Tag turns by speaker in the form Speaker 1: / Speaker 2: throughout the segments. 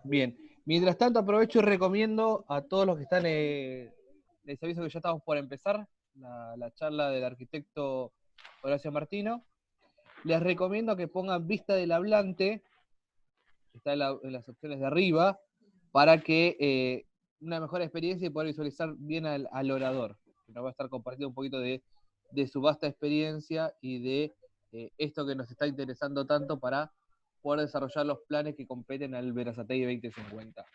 Speaker 1: Bien. Mientras tanto, aprovecho y recomiendo a todos los que están, les aviso que ya estamos por empezar la charla del arquitecto Horacio Martino. Les recomiendo que pongan vista del hablante, que está en las opciones de arriba, para que una mejor experiencia y poder visualizar bien al orador, que nos va a estar compartiendo un poquito de su vasta experiencia y de esto que nos está interesando tanto para poder desarrollar los planes que competen al Berazategui 2050.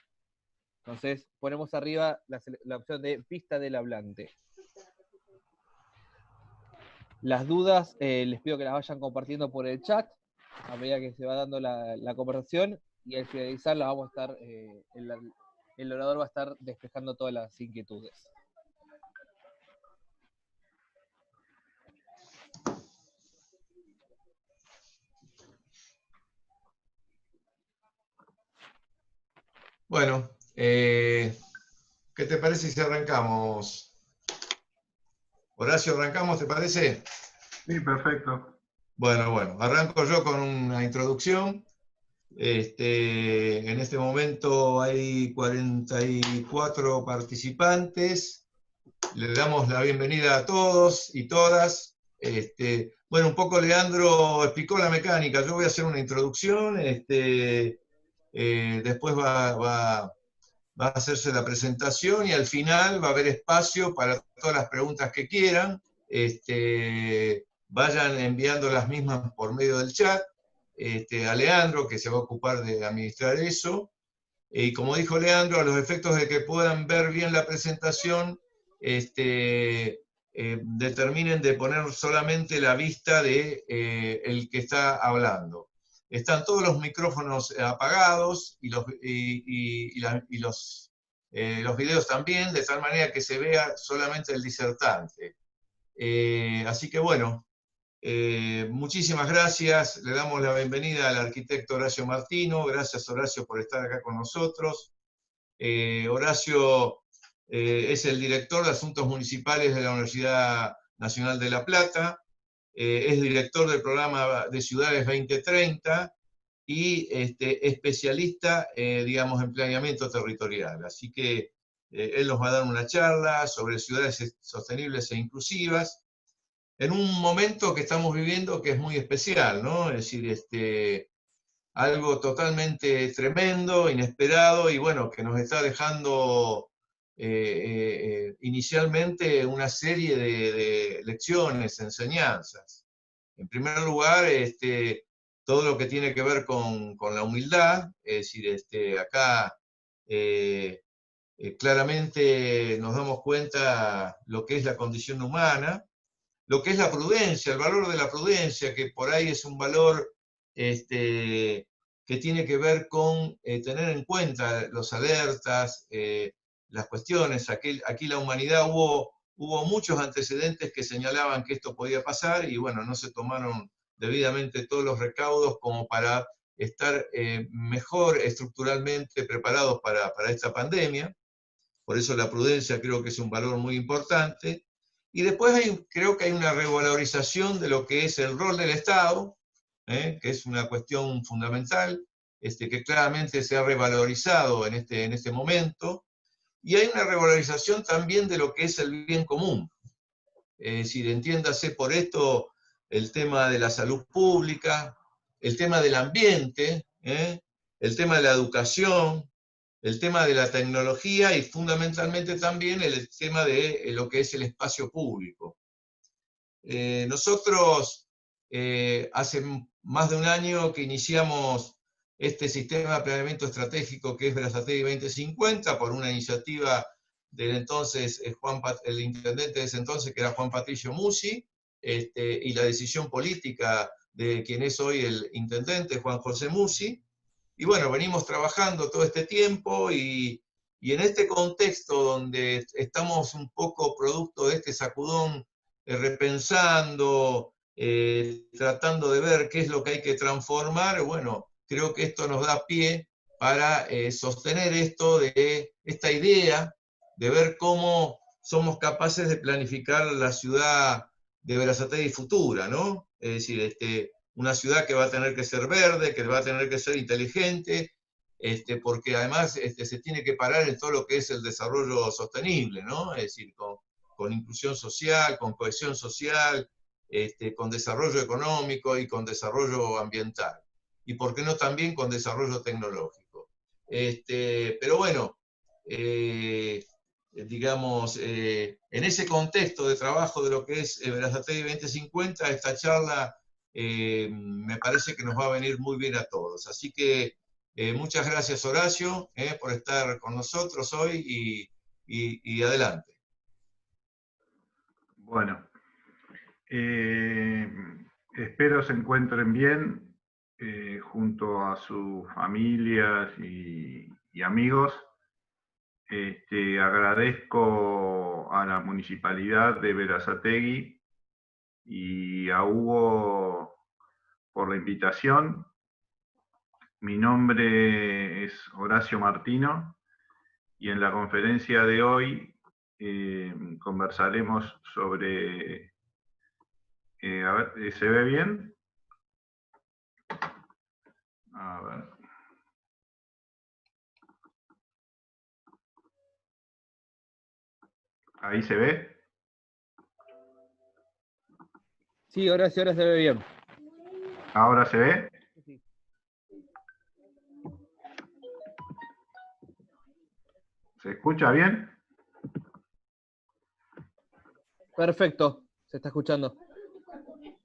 Speaker 1: Entonces, ponemos arriba la opción de pista del hablante. Las dudas les pido que las vayan compartiendo por el chat a medida que se va dando la conversación, y al finalizar la vamos a estar, el orador va a estar despejando todas las inquietudes.
Speaker 2: Bueno, ¿qué te parece si arrancamos? Horacio, ¿arrancamos, te parece?
Speaker 3: Sí, perfecto.
Speaker 2: Bueno, arranco yo con una introducción. En este momento hay 44 participantes. Le damos la bienvenida a todos y todas. Bueno, un poco Leandro explicó la mecánica. Yo voy a hacer una introducción. Después va a hacerse la presentación y al final va a haber espacio para todas las preguntas que quieran. Vayan enviando las mismas por medio del chat. A Leandro, que se va a ocupar de administrar eso. Y como dijo Leandro, a los efectos de que puedan ver bien la presentación, determinen de poner solamente la vista de el que está hablando. Están todos los micrófonos apagados y los videos también, de tal manera que se vea solamente el disertante. Así que bueno, muchísimas gracias. Le damos la bienvenida al arquitecto Horacio Martino. Gracias, Horacio, por estar acá con nosotros. Horacio es el director de Asuntos Municipales de la Universidad Nacional de La Plata. Es director del programa de Ciudades 2030 y especialista, digamos, en planeamiento territorial. Así que él nos va a dar una charla sobre ciudades sostenibles e inclusivas, en un momento que estamos viviendo que es muy especial, ¿no? Es decir, algo totalmente tremendo, inesperado, y bueno, que nos está dejando inicialmente una serie de lecciones, enseñanzas. En primer lugar, todo lo que tiene que ver con la humildad, es decir, acá claramente nos damos cuenta lo que es la condición humana, lo que es la prudencia, el valor de la prudencia, que por ahí es un valor que tiene que ver con tener en cuenta los alertas, las cuestiones. Aquí la humanidad hubo muchos antecedentes que señalaban que esto podía pasar y bueno, no se tomaron debidamente todos los recaudos como para estar mejor estructuralmente preparados para esta pandemia. Por eso la prudencia creo que es un valor muy importante. Y después creo que hay una revalorización de lo que es el rol del Estado, que es una cuestión fundamental, que claramente se ha revalorizado en este momento. Y hay una revalorización también de lo que es el bien común. Es decir, entiéndase por esto el tema de la salud pública, el tema del ambiente, el tema de la educación, el tema de la tecnología y fundamentalmente también el tema de lo que es el espacio público. Nosotros hace más de un año que iniciamos este sistema de planeamiento estratégico que es Berazategui 2050 por una iniciativa del entonces el intendente de ese entonces, que era Juan Patricio Musi, y la decisión política de quien es hoy el intendente, Juan José Musi. Y bueno, venimos trabajando todo este tiempo y en este contexto donde estamos un poco producto de este sacudón, repensando, tratando de ver qué es lo que hay que transformar, bueno, creo que esto nos da pie para sostener esta idea de ver cómo somos capaces de planificar la ciudad de Berazategui futura, ¿no? Es decir, una ciudad que va a tener que ser verde, que va a tener que ser inteligente, porque además se tiene que parar en todo lo que es el desarrollo sostenible, ¿no? Es decir, con inclusión social, con cohesión social, con desarrollo económico y con desarrollo ambiental. Y por qué no también con desarrollo tecnológico. Pero bueno, digamos, en ese contexto de trabajo de lo que es Berazategui 2050, esta charla me parece que nos va a venir muy bien a todos. Así que muchas gracias, Horacio, por estar con nosotros hoy y adelante.
Speaker 3: Bueno, espero se encuentren bien junto a sus familias y amigos. Agradezco a la Municipalidad de Berazategui y a Hugo por la invitación. Mi nombre es Horacio Martino y en la conferencia de hoy conversaremos sobre... a ver, ¿se ve bien? A ver. ¿Ahí se ve?
Speaker 1: Sí, ahora sí, ahora se ve bien.
Speaker 3: ¿Ahora se ve?
Speaker 1: Sí.
Speaker 3: ¿Se escucha bien?
Speaker 1: Perfecto, se está escuchando.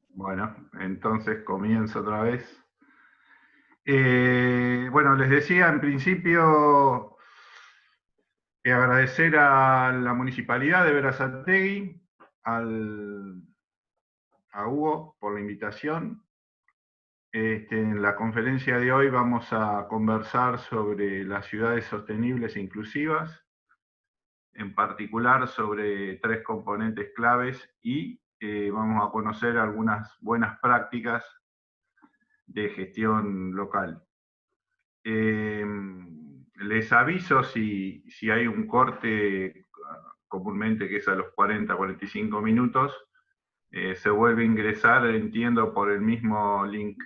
Speaker 3: Bueno, entonces comienzo otra vez. Bueno, les decía en principio agradecer a la Municipalidad de Berazategui, a Hugo por la invitación. En la conferencia de hoy vamos a conversar sobre las ciudades sostenibles e inclusivas, en particular sobre 3 componentes claves y vamos a conocer algunas buenas prácticas de gestión local. Les aviso si hay un corte comúnmente que es a los 40-45 minutos, se vuelve a ingresar, entiendo, por el mismo link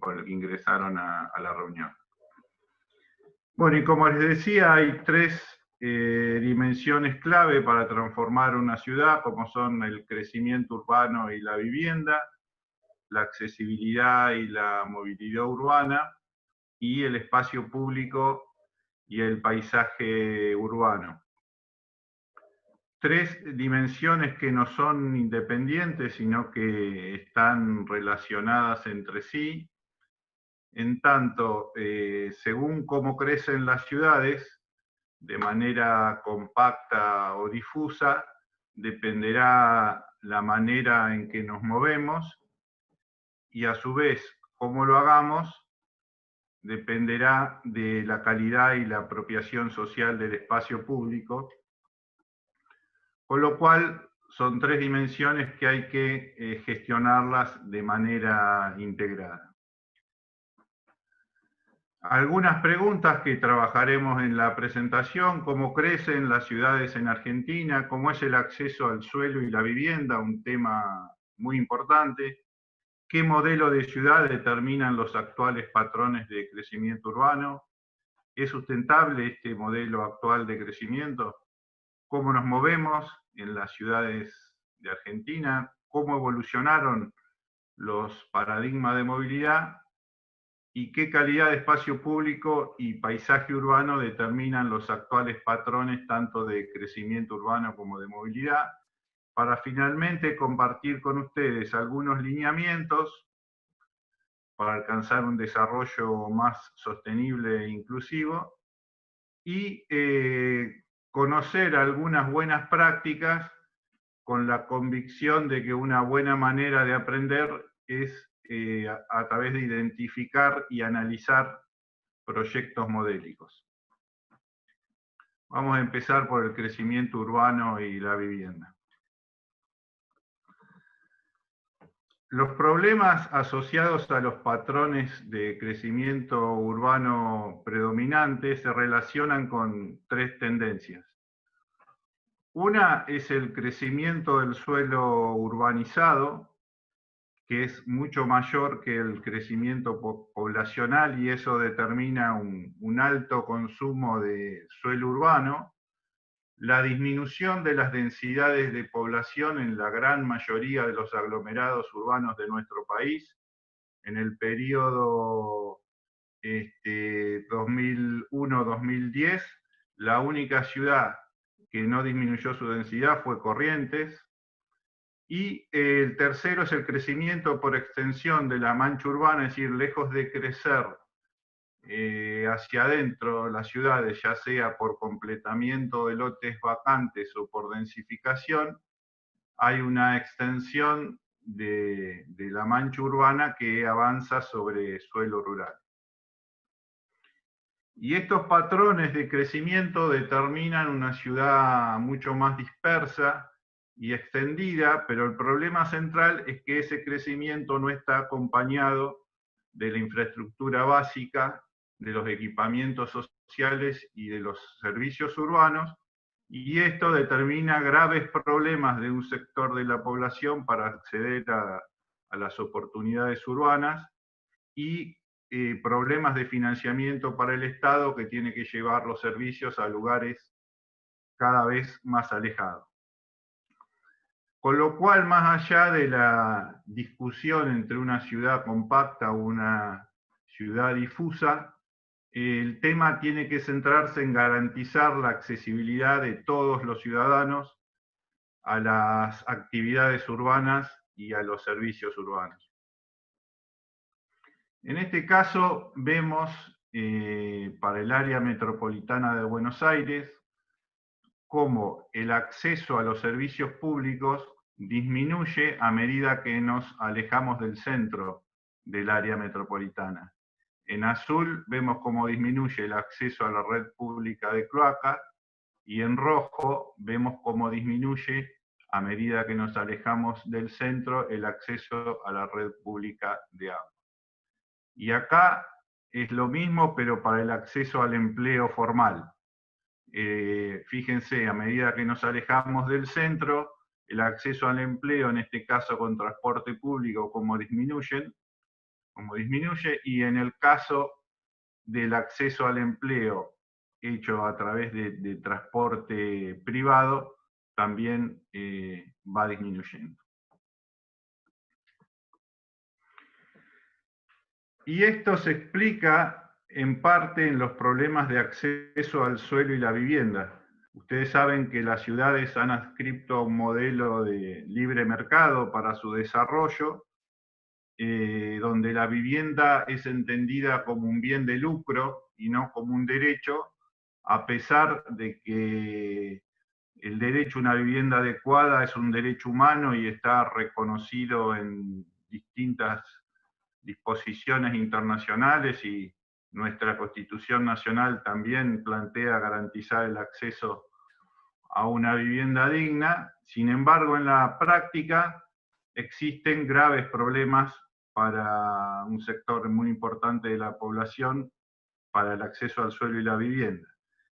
Speaker 3: por el que ingresaron a la reunión. Bueno, y como les decía, hay 3 dimensiones clave para transformar una ciudad, como son el crecimiento urbano y la vivienda, la accesibilidad y la movilidad urbana, y el espacio público y el paisaje urbano. 3 dimensiones que no son independientes, sino que están relacionadas entre sí, en tanto, según cómo crecen las ciudades, de manera compacta o difusa, dependerá la manera en que nos movemos y a su vez, cómo lo hagamos, dependerá de la calidad y la apropiación social del espacio público, con lo cual son 3 dimensiones que hay que gestionarlas de manera integrada. Algunas preguntas que trabajaremos en la presentación: cómo crecen las ciudades en Argentina, cómo es el acceso al suelo y la vivienda, un tema muy importante, qué modelo de ciudad determinan los actuales patrones de crecimiento urbano, ¿es sustentable este modelo actual de crecimiento? ¿Cómo nos movemos en las ciudades de Argentina? ¿Cómo evolucionaron los paradigmas de movilidad? ¿Y qué calidad de espacio público y paisaje urbano determinan los actuales patrones tanto de crecimiento urbano como de movilidad? Para finalmente compartir con ustedes algunos lineamientos para alcanzar un desarrollo más sostenible e inclusivo y conocer algunas buenas prácticas con la convicción de que una buena manera de aprender es a través de identificar y analizar proyectos modélicos. Vamos a empezar por el crecimiento urbano y la vivienda. Los problemas asociados a los patrones de crecimiento urbano predominantes se relacionan con 3 tendencias. Una es el crecimiento del suelo urbanizado, que es mucho mayor que el crecimiento poblacional, y eso determina un alto consumo de suelo urbano. La disminución de las densidades de población en la gran mayoría de los aglomerados urbanos de nuestro país. En el periodo 2001-2010, la única ciudad que no disminuyó su densidad fue Corrientes. Y el tercero es el crecimiento por extensión de la mancha urbana, es decir, lejos de crecer hacia adentro las ciudades, ya sea por completamiento de lotes vacantes o por densificación, hay una extensión de la mancha urbana que avanza sobre suelo rural. Y estos patrones de crecimiento determinan una ciudad mucho más dispersa y extendida, pero el problema central es que ese crecimiento no está acompañado de la infraestructura básica, de los equipamientos sociales y de los servicios urbanos, y esto determina graves problemas de un sector de la población para acceder a las oportunidades urbanas y problemas de financiamiento para el Estado, que tiene que llevar los servicios a lugares cada vez más alejados. Con lo cual, más allá de la discusión entre una ciudad compacta o una ciudad difusa, el tema tiene que centrarse en garantizar la accesibilidad de todos los ciudadanos a las actividades urbanas y a los servicios urbanos. En este caso vemos para el área metropolitana de Buenos Aires cómo el acceso a los servicios públicos disminuye a medida que nos alejamos del centro del área metropolitana. En azul vemos cómo disminuye el acceso a la red pública de cloaca, y en rojo vemos cómo disminuye a medida que nos alejamos del centro el acceso a la red pública de agua. Y acá es lo mismo, pero para el acceso al empleo formal. Fíjense, a medida que nos alejamos del centro, el acceso al empleo, en este caso con transporte público, como disminuye, y en el caso del acceso al empleo hecho a través de transporte privado, también va disminuyendo. Y esto se explica en parte en los problemas de acceso al suelo y la vivienda. Ustedes saben que las ciudades han adscrito a un modelo de libre mercado para su desarrollo, donde la vivienda es entendida como un bien de lucro y no como un derecho, a pesar de que el derecho a una vivienda adecuada es un derecho humano y está reconocido en distintas disposiciones internacionales, y nuestra Constitución Nacional también plantea garantizar el acceso a una vivienda digna. Sin embargo, en la práctica existen graves problemas para un sector muy importante de la población para el acceso al suelo y la vivienda.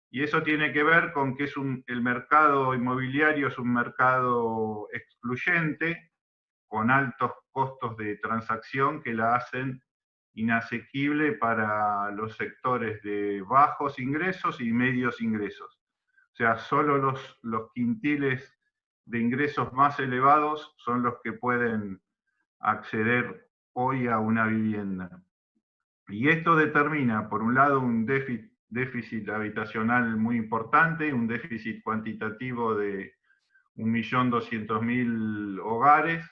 Speaker 3: Y eso tiene que ver con que el mercado inmobiliario es un mercado excluyente, con altos costos de transacción que la hacen inasequible para los sectores de bajos ingresos y medios ingresos. O sea, solo los quintiles de ingresos más elevados son los que pueden acceder hoy a una vivienda. Y esto determina, por un lado, un déficit habitacional muy importante, un déficit cuantitativo de 1.200.000 hogares,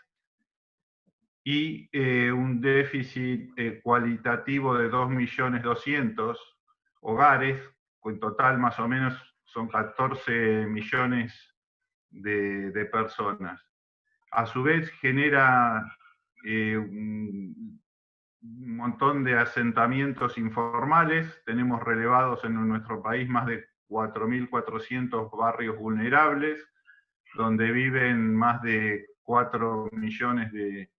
Speaker 3: y un déficit cualitativo de 2.200.000 hogares, en total más o menos son 14 millones de personas. A su vez genera un montón de asentamientos informales. Tenemos relevados en nuestro país más de 4.400 barrios vulnerables, donde viven más de 4 millones de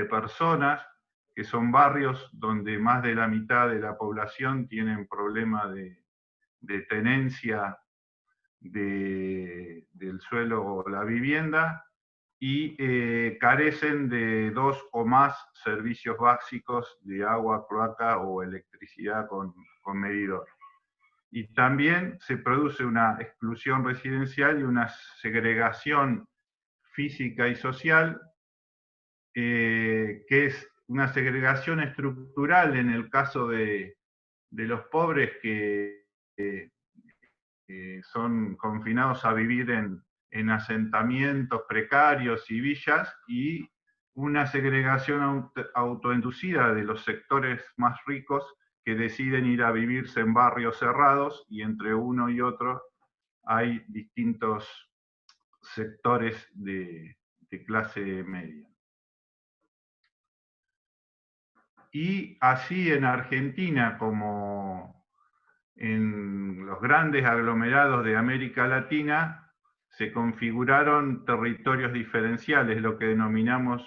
Speaker 3: personas, que son barrios donde más de la mitad de la población tienen problemas de tenencia del suelo o la vivienda, y carecen de 2 o más servicios básicos de agua, cloaca o electricidad con medidor. Y también se produce una exclusión residencial y una segregación física y social, que es una segregación estructural en el caso de los pobres que son confinados a vivir en asentamientos precarios y villas, y una segregación autoinducida de los sectores más ricos que deciden ir a vivirse en barrios cerrados, y entre uno y otro hay distintos sectores de clase media. Y así en Argentina, como en los grandes aglomerados de América Latina, se configuraron territorios diferenciales, lo que denominamos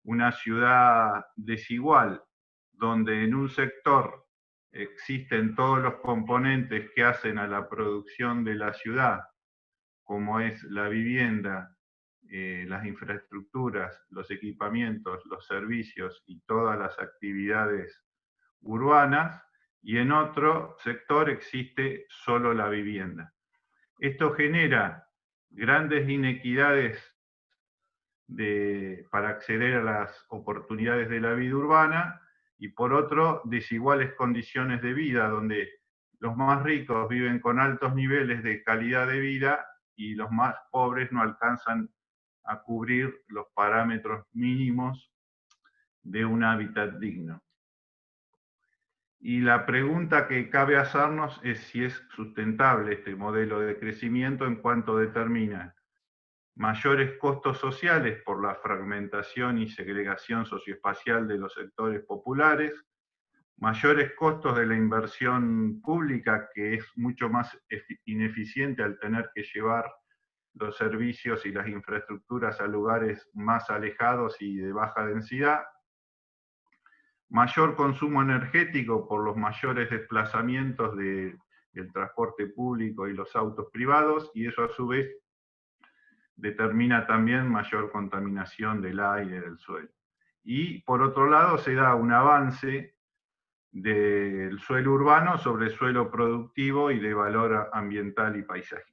Speaker 3: una ciudad desigual, donde en un sector existen todos los componentes que hacen a la producción de la ciudad, como es la vivienda, las infraestructuras, los equipamientos, los servicios y todas las actividades urbanas, y en otro sector existe solo la vivienda. Esto genera grandes inequidades para acceder a las oportunidades de la vida urbana, y por otro, desiguales condiciones de vida, donde los más ricos viven con altos niveles de calidad de vida y los más pobres no alcanzan a cubrir los parámetros mínimos de un hábitat digno. Y la pregunta que cabe hacernos es si es sustentable este modelo de crecimiento, en cuanto determina mayores costos sociales por la fragmentación y segregación socioespacial de los sectores populares, mayores costos de la inversión pública, que es mucho más ineficiente al tener que llevar los servicios y las infraestructuras a lugares más alejados y de baja densidad, mayor consumo energético por los mayores desplazamientos del transporte público y los autos privados, y eso a su vez determina también mayor contaminación del aire y del suelo. Y por otro lado se da un avance del suelo urbano sobre el suelo productivo y de valor ambiental y paisajístico.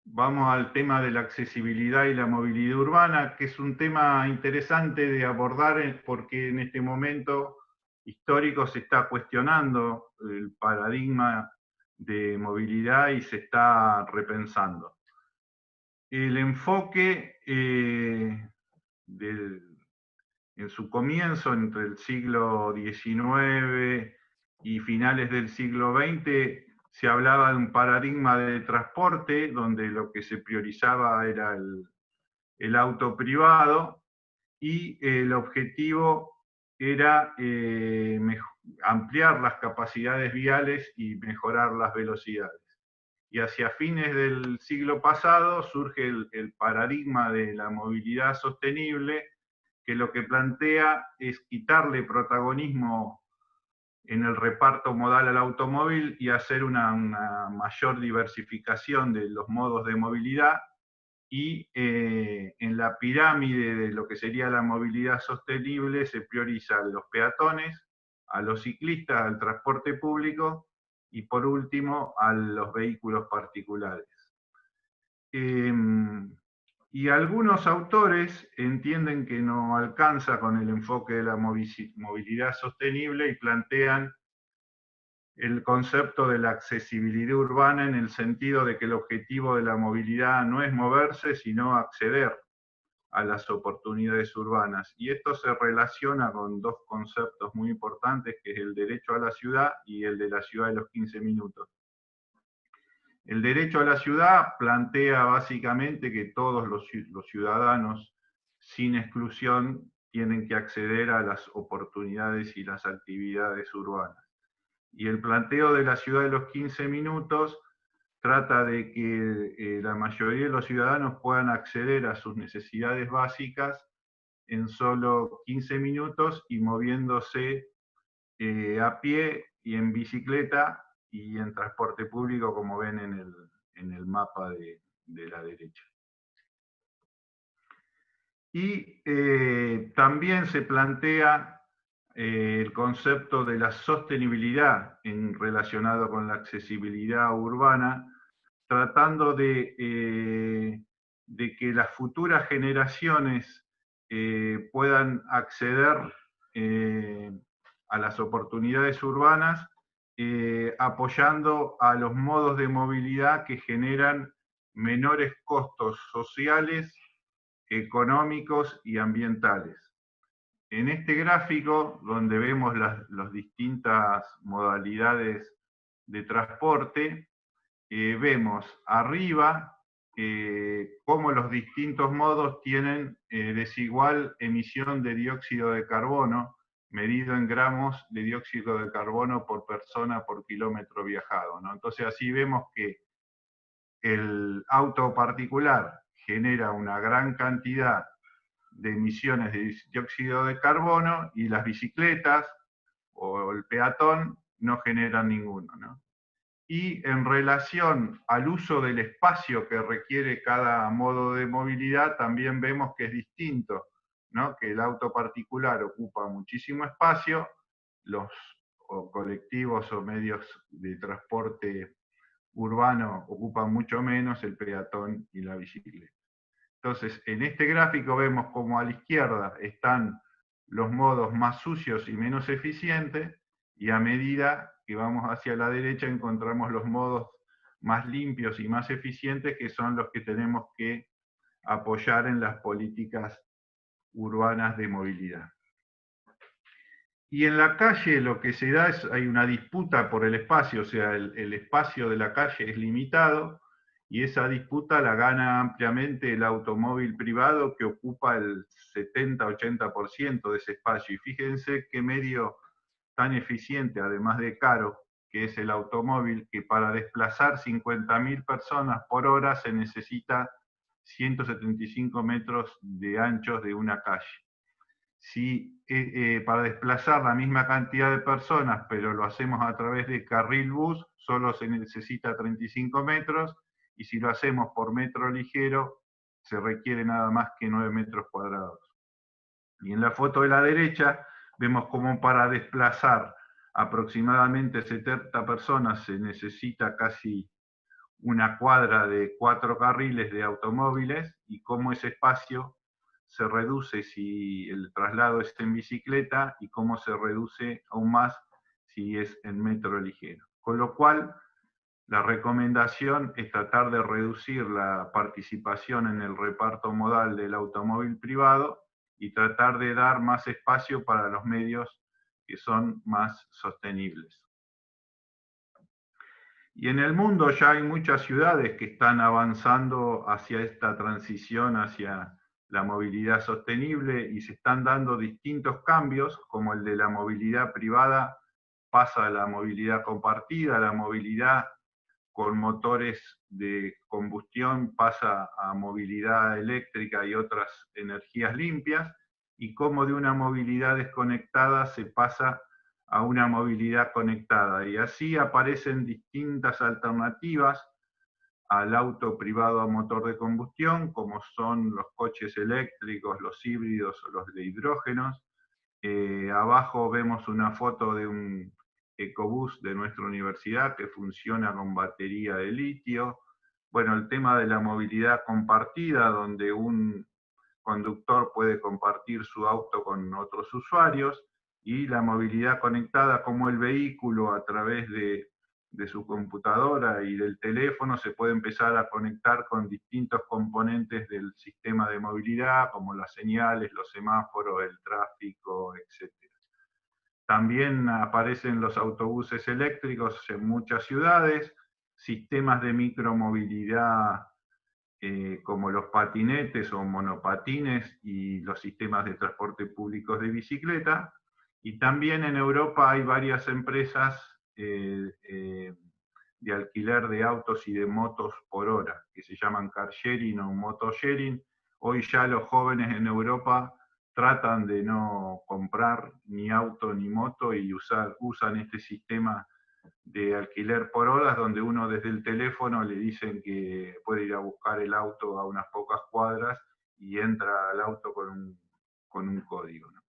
Speaker 3: Vamos al tema de la accesibilidad y la movilidad urbana, que es un tema interesante de abordar porque en este momento histórico se está cuestionando el paradigma de movilidad y se está repensando. El enfoque en su comienzo, entre el siglo XIX y finales del siglo XX, se hablaba de un paradigma de transporte donde lo que se priorizaba era el auto privado, y el objetivo era ampliar las capacidades viales y mejorar las velocidades. Y hacia fines del siglo pasado surge el paradigma de la movilidad sostenible, que lo que plantea es quitarle protagonismo en el reparto modal al automóvil y hacer una mayor diversificación de los modos de movilidad, y en la pirámide de lo que sería la movilidad sostenible se prioriza a los peatones, a los ciclistas, al transporte público y por último a los vehículos particulares. Y algunos autores entienden que no alcanza con el enfoque de la movilidad sostenible y plantean el concepto de la accesibilidad urbana, en el sentido de que el objetivo de la movilidad no es moverse, sino acceder a las oportunidades urbanas. Y esto se relaciona con dos conceptos muy importantes, que es el derecho a la ciudad y el de la ciudad de los 15 minutos. El derecho a la ciudad plantea básicamente que todos los ciudadanos, sin exclusión, tienen que acceder a las oportunidades y las actividades urbanas. Y el planteo de la ciudad de los 15 minutos trata de que la mayoría de los ciudadanos puedan acceder a sus necesidades básicas en solo 15 minutos y moviéndose a pie y en bicicleta y en transporte público, como ven en el mapa de de la derecha. Y también se plantea el concepto de la sostenibilidad relacionado con la accesibilidad urbana, tratando de que las futuras generaciones puedan acceder a las oportunidades urbanas, apoyando a los modos de movilidad que generan menores costos sociales, económicos y ambientales. En este gráfico, donde vemos las distintas modalidades de transporte, vemos arriba cómo los distintos modos tienen desigual emisión de dióxido de carbono, medido en gramos de dióxido de carbono por persona por kilómetro viajado, ¿no? Entonces así vemos que el auto particular genera una gran cantidad de emisiones de dióxido de carbono y las bicicletas o el peatón no generan ninguno, ¿no? Y en relación al uso del espacio que requiere cada modo de movilidad, también vemos que es distinto, ¿no? Que el auto particular ocupa muchísimo espacio, los colectivos o medios de transporte urbano ocupan mucho menos, el peatón y la bicicleta. Entonces, en este gráfico vemos como a la izquierda están los modos más sucios y menos eficientes, y a medida que vamos hacia la derecha encontramos los modos más limpios y más eficientes, que son los que tenemos que apoyar en las políticas urbanas de movilidad. Y en la calle lo que se da es, hay una disputa por el espacio, o sea, el espacio de la calle es limitado, y esa disputa la gana ampliamente el automóvil privado, que ocupa el 70-80% de ese espacio. Y fíjense qué medio tan eficiente, además de caro, que es el automóvil, que para desplazar 50.000 personas por hora se necesita 175 metros de anchos de una calle. Si para desplazar la misma cantidad de personas, pero lo hacemos a través de carril bus, solo se necesita 35 metros, y si lo hacemos por metro ligero, se requiere nada más que 9 metros cuadrados. Y en la foto de la derecha vemos cómo para desplazar aproximadamente 70 personas se necesita casi una cuadra de 4 carriles de automóviles, y cómo ese espacio se reduce si el traslado es en bicicleta, y cómo se reduce aún más si es en metro ligero. Con lo cual, la recomendación es tratar de reducir la participación en el reparto modal del automóvil privado y tratar de dar más espacio para los medios que son más sostenibles. Y en el mundo ya hay muchas ciudades que están avanzando hacia esta transición, hacia la movilidad sostenible, y se están dando distintos cambios, como el de la movilidad privada pasa a la movilidad compartida, la movilidad con motores de combustión pasa a movilidad eléctrica y otras energías limpias, y cómo de una movilidad desconectada se pasa a una movilidad conectada. Y así aparecen distintas alternativas al auto privado a motor de combustión, como son los coches eléctricos, los híbridos o los de hidrógenos. Abajo vemos una foto de un ecobús de nuestra universidad que funciona con batería de litio. Bueno, el tema de la movilidad compartida, donde un conductor puede compartir su auto con otros usuarios, y la movilidad conectada, como el vehículo a través de su computadora y del teléfono se puede empezar a conectar con distintos componentes del sistema de movilidad, como las señales, los semáforos, el tráfico, etc. También aparecen los autobuses eléctricos en muchas ciudades, sistemas de micromovilidad como los patinetes o monopatines y los sistemas de transporte públicos de bicicleta. Y también en Europa hay varias empresas de alquiler de autos y de motos por hora, que se llaman car sharing o moto sharing. Hoy ya los jóvenes en Europa tratan de no comprar ni auto ni moto y usan este sistema de alquiler por horas, donde uno desde el teléfono le dicen que puede ir a buscar el auto a unas pocas cuadras y entra al auto con un código, ¿no?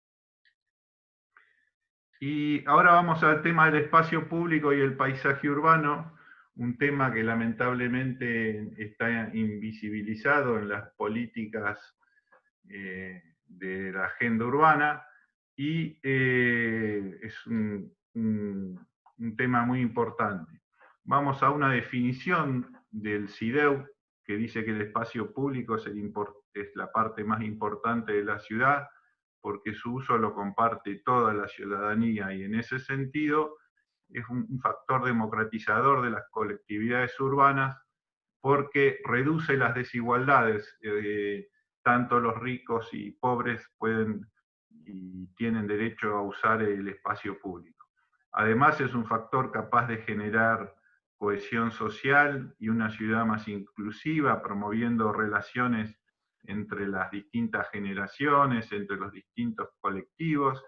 Speaker 3: Y ahora vamos al tema del espacio público y el paisaje urbano, un tema que lamentablemente está invisibilizado en las políticas de la agenda urbana, y es un tema muy importante. Vamos a una definición del CIDEU, que dice que el espacio público es la parte más importante de la ciudad, porque su uso lo comparte toda la ciudadanía, y en ese sentido es un factor democratizador de las colectividades urbanas, porque reduce las desigualdades. Tanto los ricos y pobres pueden y tienen derecho a usar el espacio público. Además, es un factor capaz de generar cohesión social y una ciudad más inclusiva, promoviendo relaciones entre las distintas generaciones, entre los distintos colectivos,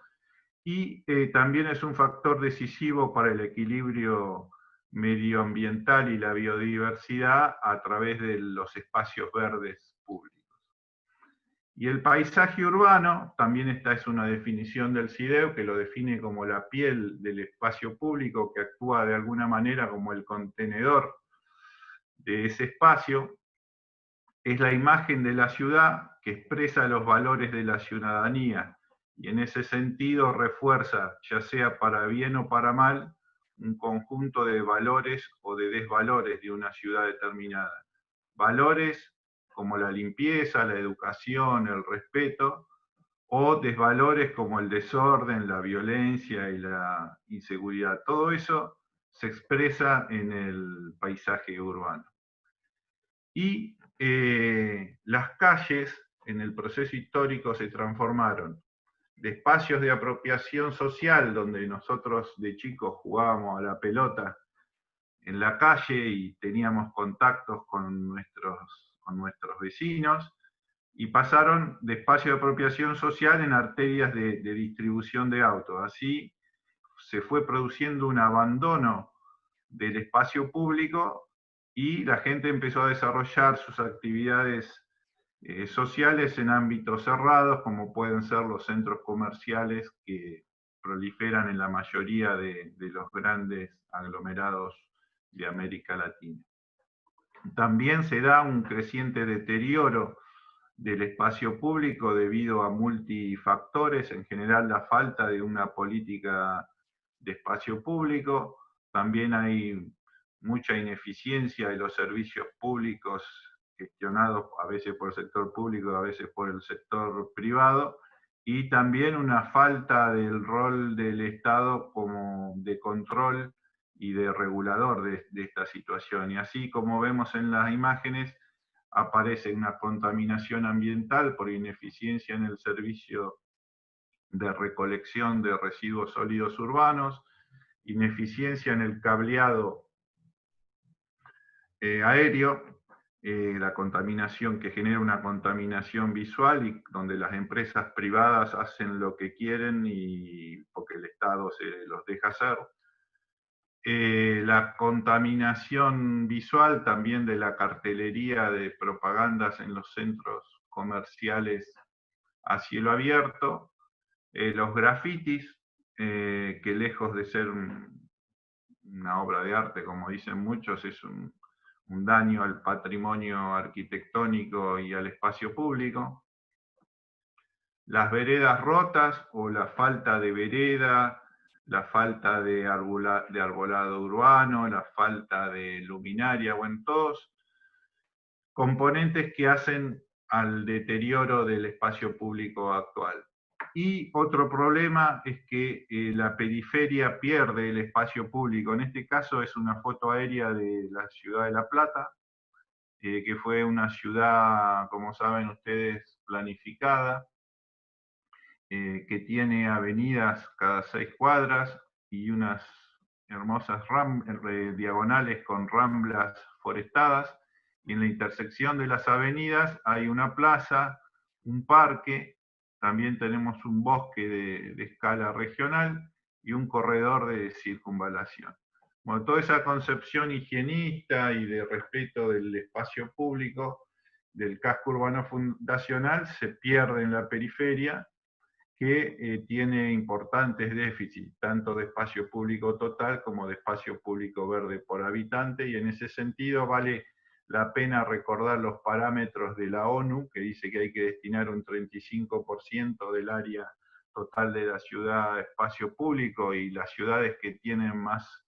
Speaker 3: y también es un factor decisivo para el equilibrio medioambiental y la biodiversidad a través de los espacios verdes públicos. Y el paisaje urbano, también esta es una definición del CIDEU, que lo define como la piel del espacio público, que actúa de alguna manera como el contenedor de ese espacio. Es la imagen de la ciudad que expresa los valores de la ciudadanía, y en ese sentido refuerza, ya sea para bien o para mal, un conjunto de valores o de desvalores de una ciudad determinada. Valores como la limpieza, la educación, el respeto, o desvalores como el desorden, la violencia y la inseguridad. Todo eso se expresa en el paisaje urbano. Y las calles en el proceso histórico se transformaron de espacios de apropiación social, donde nosotros de chicos jugábamos a la pelota en la calle y teníamos contactos con nuestros vecinos, y pasaron de espacio de apropiación social en arterias de distribución de autos. Así se fue produciendo un abandono del espacio público y la gente empezó a desarrollar sus actividades sociales en ámbitos cerrados, como pueden ser los centros comerciales que proliferan en la mayoría de los grandes aglomerados de América Latina. También se da un creciente deterioro del espacio público debido a multifactores, en general la falta de una política de espacio público. También hay mucha ineficiencia de los servicios públicos gestionados a veces por el sector público, a veces por el sector privado, y también una falta del rol del Estado como de control y de regulador de esta situación. Y así como vemos en las imágenes, aparece una contaminación ambiental por ineficiencia en el servicio de recolección de residuos sólidos urbanos, ineficiencia en el cableado aéreo, la contaminación que genera una contaminación visual, y donde las empresas privadas hacen lo que quieren y porque el Estado se los deja hacer. La contaminación visual también de la cartelería de propagandas en los centros comerciales a cielo abierto, los grafitis, que lejos de ser una obra de arte, como dicen muchos, es un daño al patrimonio arquitectónico y al espacio público. Las veredas rotas o la falta de vereda, la falta de arbolado urbano, la falta de luminaria, bueno, todos componentes que hacen al deterioro del espacio público actual. Y otro problema es que la periferia pierde el espacio público. En este caso es una foto aérea de la ciudad de La Plata, que fue una ciudad, como saben ustedes, planificada, que tiene avenidas cada 6 cuadras y unas hermosas diagonales con ramblas forestadas, y en la intersección de las avenidas hay una plaza, un parque, también tenemos un bosque de escala regional y un corredor de circunvalación. Bueno, toda esa concepción higienista y de respeto del espacio público del casco urbano fundacional se pierde en la periferia, que tiene importantes déficits, tanto de espacio público total como de espacio público verde por habitante, y en ese sentido vale la pena recordar los parámetros de la ONU, que dice que hay que destinar un 35% del área total de la ciudad a espacio público, y las ciudades que tienen más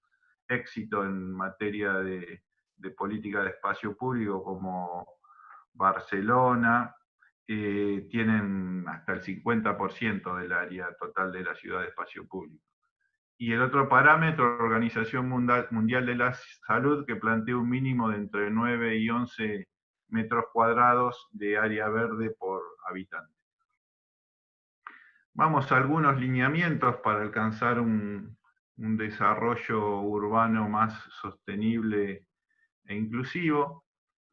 Speaker 3: éxito en materia de política de espacio público, como Barcelona, tienen hasta el 50% del área total de la ciudad de espacio público. Y el otro parámetro, la Organización Mundial de la Salud, que plantea un mínimo de entre 9 y 11 metros cuadrados de área verde por habitante. Vamos a algunos lineamientos para alcanzar un desarrollo urbano más sostenible e inclusivo.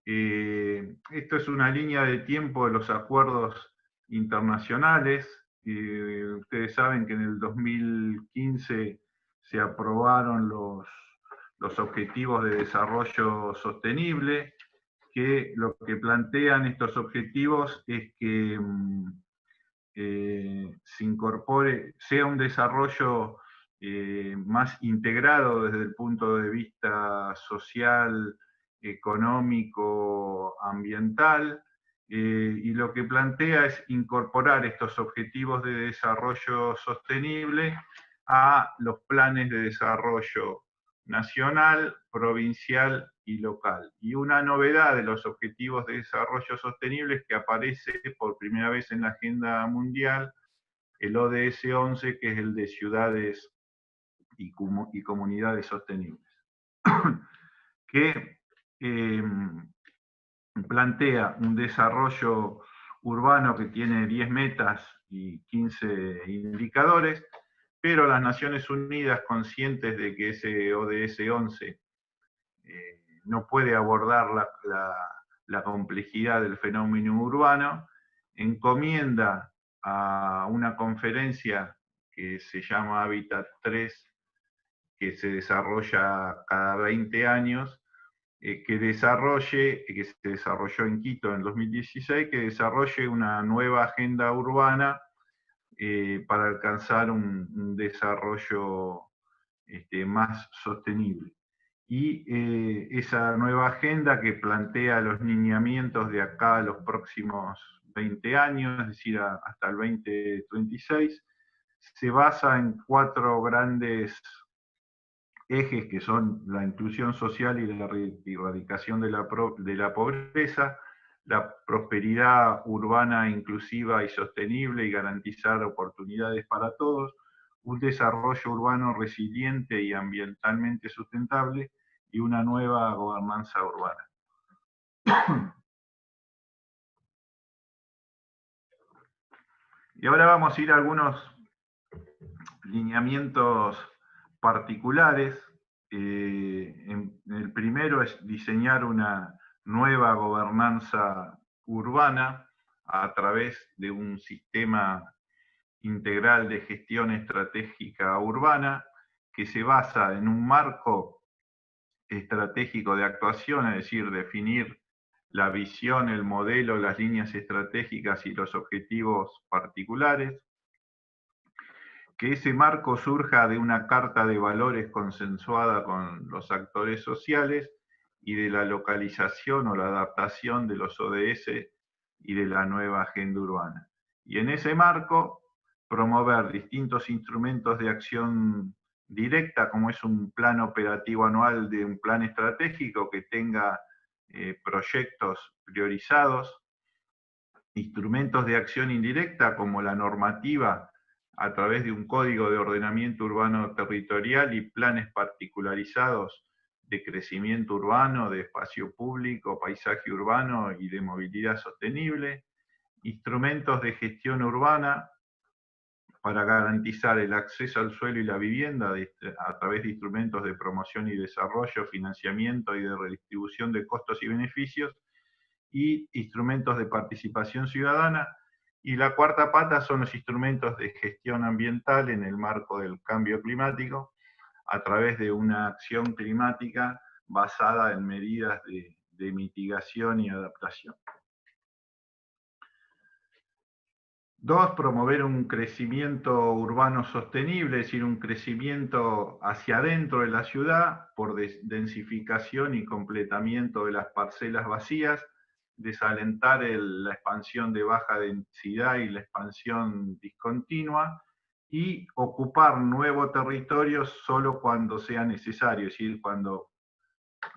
Speaker 3: Esto es una línea de tiempo de los acuerdos internacionales. Ustedes saben que en el 2015 se aprobaron los Objetivos de Desarrollo Sostenible, que lo que plantean estos objetivos es que se incorpore, sea un desarrollo más integrado desde el punto de vista social, económico, ambiental, y lo que plantea es incorporar estos objetivos de desarrollo sostenible a los planes de desarrollo nacional, provincial y local. Y una novedad de los objetivos de desarrollo sostenible es que aparece por primera vez en la agenda mundial el ODS 11, que es el de ciudades y comunidades sostenibles, que plantea un desarrollo urbano que tiene 10 metas y 15 indicadores, pero las Naciones Unidas, conscientes de que ese ODS 11 no puede abordar la complejidad del fenómeno urbano, encomienda a una conferencia que se llama Hábitat 3, que se desarrolla cada 20 años, que se desarrolló en Quito en 2016, que desarrolle una nueva agenda urbana para alcanzar un desarrollo más sostenible. Y esa nueva agenda, que plantea los lineamientos de acá a los próximos 20 años, es decir, hasta el 2036, se basa en 4 grandes ejes, que son la inclusión social y la erradicación de la pobreza, la prosperidad urbana inclusiva y sostenible y garantizar oportunidades para todos, un desarrollo urbano resiliente y ambientalmente sustentable, y una nueva gobernanza urbana. Y ahora vamos a ir a algunos lineamientos particulares. El primero es diseñar una nueva gobernanza urbana a través de un sistema integral de gestión estratégica urbana que se basa en un marco estratégico de actuación, es decir, definir la visión, el modelo, las líneas estratégicas y los objetivos particulares. Que ese marco surja de una carta de valores consensuada con los actores sociales y de la localización o la adaptación de los ODS y de la nueva agenda urbana. Y en ese marco, promover distintos instrumentos de acción directa, como es un plan operativo anual de un plan estratégico que tenga proyectos priorizados, instrumentos de acción indirecta como la normativa a través de un código de ordenamiento urbano territorial y planes particularizados de crecimiento urbano, de espacio público, paisaje urbano y de movilidad sostenible, instrumentos de gestión urbana para garantizar el acceso al suelo y la vivienda a través de instrumentos de promoción y desarrollo, financiamiento y de redistribución de costos y beneficios, y instrumentos de participación ciudadana. Y la cuarta pata son los instrumentos de gestión ambiental en el marco del cambio climático, a través de una acción climática basada en medidas de mitigación y adaptación. 2, promover un crecimiento urbano sostenible, es decir, un crecimiento hacia adentro de la ciudad por densificación y completamiento de las parcelas vacías, desalentar la expansión de baja densidad y la expansión discontinua, y ocupar nuevo territorio solo cuando sea necesario, es decir, cuando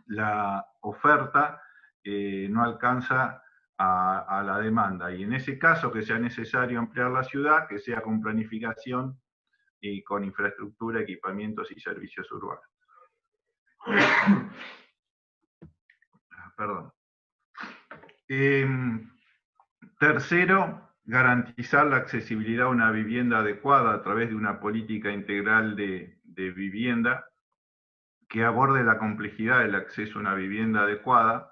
Speaker 3: la oferta no alcanza a la demanda. Y en ese caso que sea necesario ampliar la ciudad, que sea con planificación y con infraestructura, equipamientos y servicios urbanos. Perdón. Tercero, garantizar la accesibilidad a una vivienda adecuada a través de una política integral de vivienda que aborde la complejidad del acceso a una vivienda adecuada,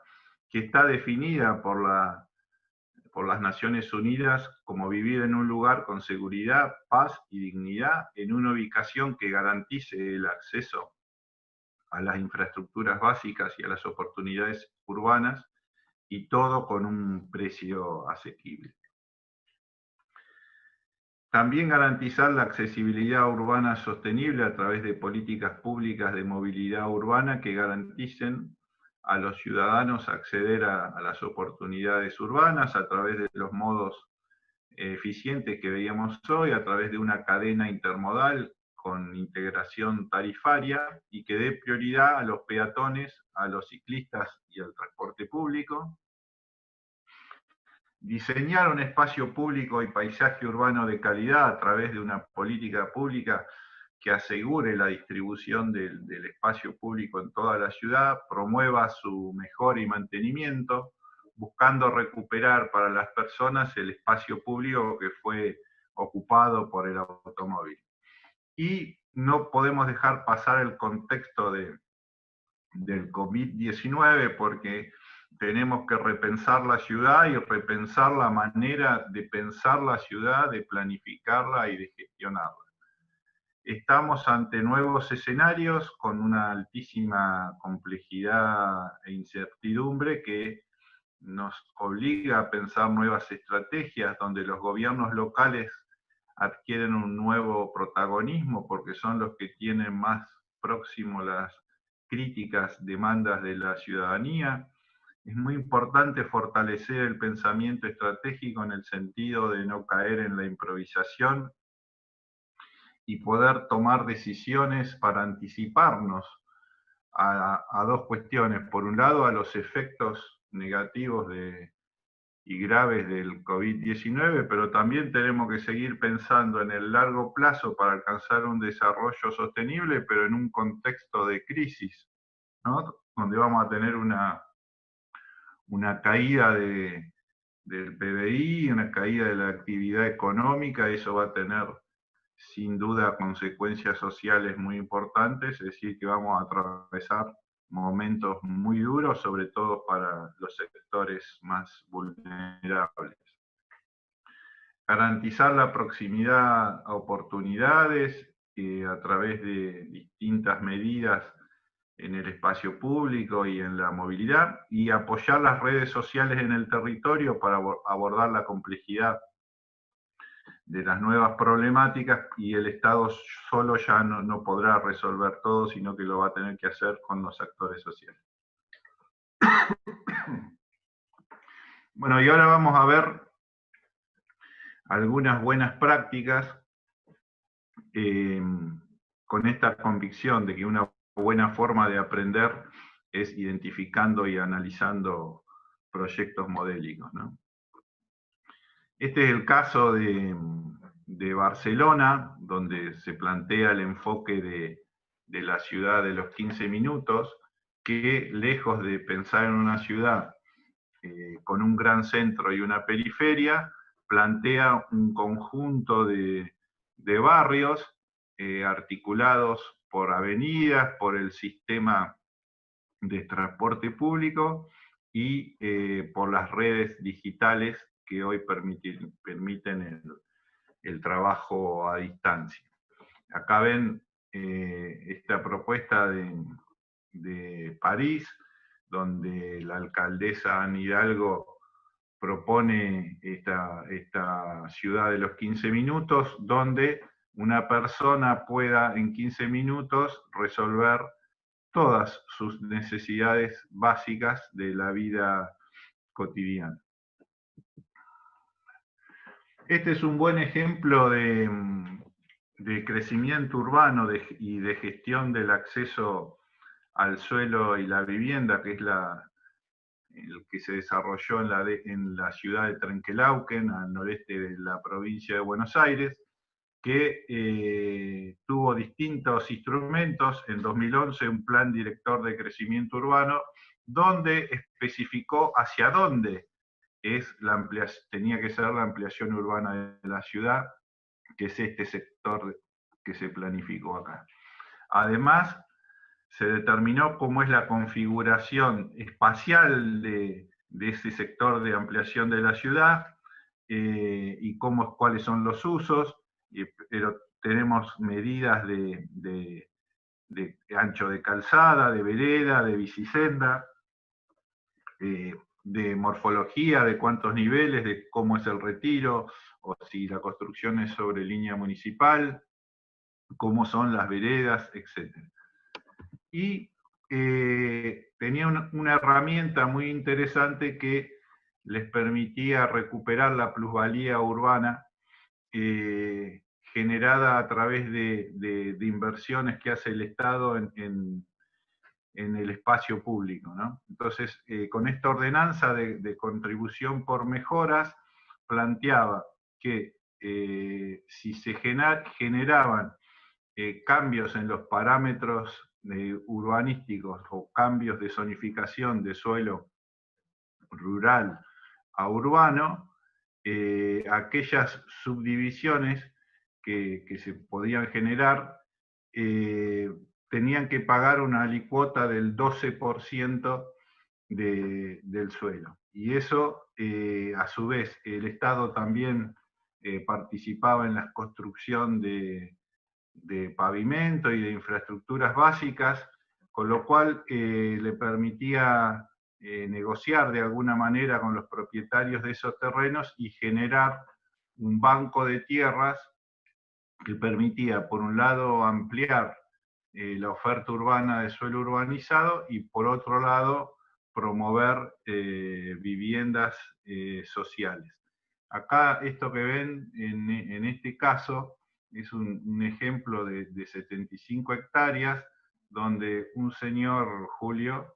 Speaker 3: que está definida por las Naciones Unidas como vivir en un lugar con seguridad, paz y dignidad, en una ubicación que garantice el acceso a las infraestructuras básicas y a las oportunidades urbanas, y todo con un precio asequible. También garantizar la accesibilidad urbana sostenible a través de políticas públicas de movilidad urbana que garanticen a los ciudadanos acceder a las oportunidades urbanas a través de los modos eficientes que veíamos hoy, a través de una cadena intermodal con integración tarifaria y que dé prioridad a los peatones, a los ciclistas y al transporte público. Diseñar un espacio público y paisaje urbano de calidad a través de una política pública que asegure la distribución del espacio público en toda la ciudad, promueva su mejora y mantenimiento, buscando recuperar para las personas el espacio público que fue ocupado por el automóvil. Y no podemos dejar pasar el contexto del COVID-19 porque tenemos que repensar la ciudad y repensar la manera de pensar la ciudad, de planificarla y de gestionarla. Estamos ante nuevos escenarios con una altísima complejidad e incertidumbre que nos obliga a pensar nuevas estrategias donde los gobiernos locales adquieren un nuevo protagonismo porque son los que tienen más próximo las críticas, demandas de la ciudadanía. Es muy importante fortalecer el pensamiento estratégico en el sentido de no caer en la improvisación y poder tomar decisiones para anticiparnos a dos cuestiones. Por un lado, a los efectos negativos y graves del COVID-19, pero también tenemos que seguir pensando en el largo plazo para alcanzar un desarrollo sostenible, pero en un contexto de crisis, ¿no? Donde vamos a tener una caída del PBI, una caída de la actividad económica. Eso va a tener sin duda consecuencias sociales muy importantes, es decir, que vamos a atravesar momentos muy duros, sobre todo para los sectores más vulnerables. Garantizar la proximidad a oportunidades a través de distintas medidas en el espacio público y en la movilidad, y apoyar las redes sociales en el territorio para abordar la complejidad de las nuevas problemáticas, y el Estado solo ya no podrá resolver todo, sino que lo va a tener que hacer con los actores sociales. Bueno, y ahora vamos a ver algunas buenas prácticas con esta convicción de que una buena forma de aprender es identificando y analizando proyectos modélicos, ¿no? Este es el caso de Barcelona, donde se plantea el enfoque de la ciudad de los 15 minutos, que lejos de pensar en una ciudad con un gran centro y una periferia, plantea un conjunto de barrios articulados por avenidas, por el sistema de transporte público y por las redes digitales que hoy permiten el trabajo a distancia. Acá ven esta propuesta de París, donde la alcaldesa Anne Hidalgo propone esta ciudad de los 15 minutos, donde una persona pueda en 15 minutos resolver todas sus necesidades básicas de la vida cotidiana. Este es un buen ejemplo de crecimiento urbano y de gestión del acceso al suelo y la vivienda, que es el que se desarrolló en la ciudad de Trenquelauquen, al noreste de la provincia de Buenos Aires, que tuvo distintos instrumentos. En 2011 un plan director de crecimiento urbano, donde especificó hacia dónde tenía que ser la ampliación urbana de la ciudad, que es este sector que se planificó acá. Además, se determinó cómo es la configuración espacial de ese sector de ampliación de la ciudad y cuáles son los usos, pero tenemos medidas de ancho de calzada, de vereda, de bicisenda, de morfología, de cuántos niveles, de cómo es el retiro, o si la construcción es sobre línea municipal, cómo son las veredas, etc. Y tenía una herramienta muy interesante que les permitía recuperar la plusvalía urbana generada a través de inversiones que hace el Estado en el espacio público, ¿no? Entonces, con esta ordenanza de contribución por mejoras, planteaba que si se generaban cambios en los parámetros urbanísticos o cambios de zonificación de suelo rural a urbano, aquellas subdivisiones que se podían generar tenían que pagar una alícuota del 12% del suelo. Y eso, a su vez, el Estado también participaba en la construcción de pavimento y de infraestructuras básicas, con lo cual le permitía negociar de alguna manera con los propietarios de esos terrenos y generar un banco de tierras que permitía, por un lado, ampliar la oferta urbana de suelo urbanizado y, por otro lado, promover viviendas sociales. Acá, esto que ven en este caso, es un ejemplo de 75 hectáreas, donde un señor, Julio,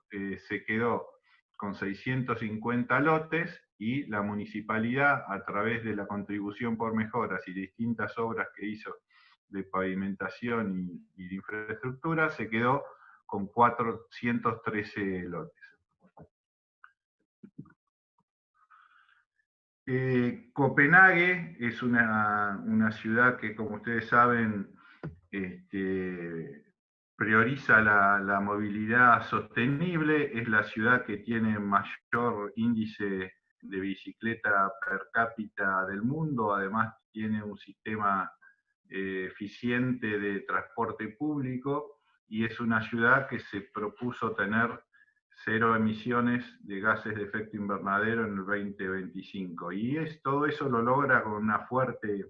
Speaker 3: se quedó con 650 lotes y la municipalidad, a través de la contribución por mejoras y distintas obras que hizo de pavimentación y de infraestructura, se quedó con 413 lotes. Copenhague es una ciudad que, como ustedes saben, prioriza la movilidad sostenible, es la ciudad que tiene mayor índice de bicicleta per cápita del mundo, además tiene un sistema eficiente de transporte público y es una ciudad que se propuso tener 0 emisiones de gases de efecto invernadero en el 2025. Y todo eso lo logra con una fuerte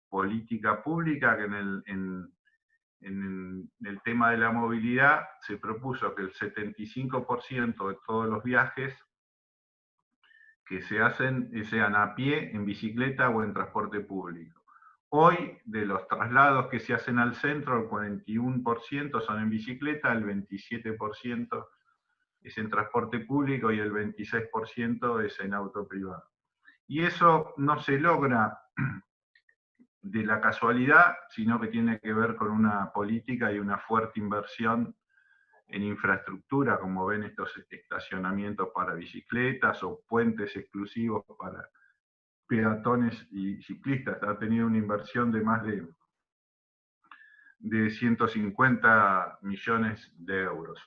Speaker 3: política pública que en el tema de la movilidad se propuso que el 75% de todos los viajes que se hacen sean a pie, en bicicleta o en transporte público. Hoy, de los traslados que se hacen al centro, el 41% son en bicicleta, el 27% es en transporte público y el 26% es en auto privado. Y eso no se logra de la casualidad, sino que tiene que ver con una política y una fuerte inversión en infraestructura, como ven estos estacionamientos para bicicletas o puentes exclusivos para peatones y ciclistas. Ha tenido una inversión de más de 150 millones de euros.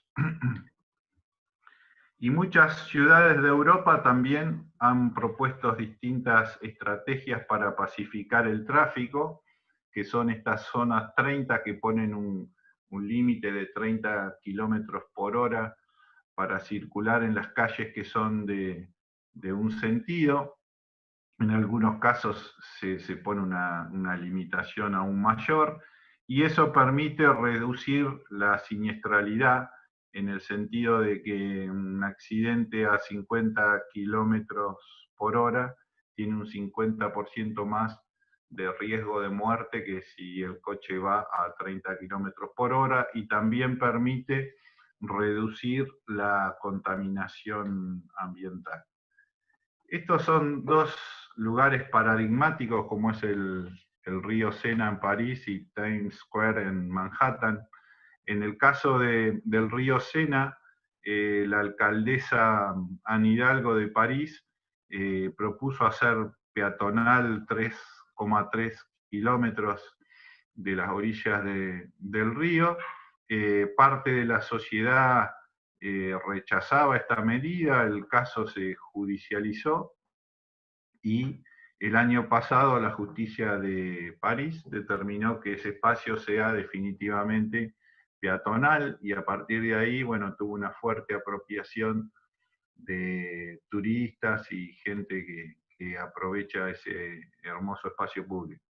Speaker 3: Y muchas ciudades de Europa también han propuesto distintas estrategias para pacificar el tráfico. que son estas zonas 30 que ponen un límite de 30 kilómetros por hora para circular en las calles que son de un sentido. En algunos casos se pone una limitación aún mayor, y eso permite reducir la siniestralidad en el sentido de que un accidente a 50 kilómetros por hora tiene un 50% más de riesgo de muerte que si el coche va a 30 kilómetros por hora, y también permite reducir la contaminación ambiental. Estos son dos lugares paradigmáticos, como es el río Sena en París y Times Square en Manhattan. En el caso del río Sena, la alcaldesa Anne Hidalgo de París propuso hacer peatonal 3,3 kilómetros de las orillas del río. Parte de la sociedad rechazaba esta medida, el caso se judicializó y el año pasado la justicia de París determinó que ese espacio sea definitivamente peatonal, y a partir de ahí, bueno, tuvo una fuerte apropiación de turistas y gente que aprovecha ese hermoso espacio público.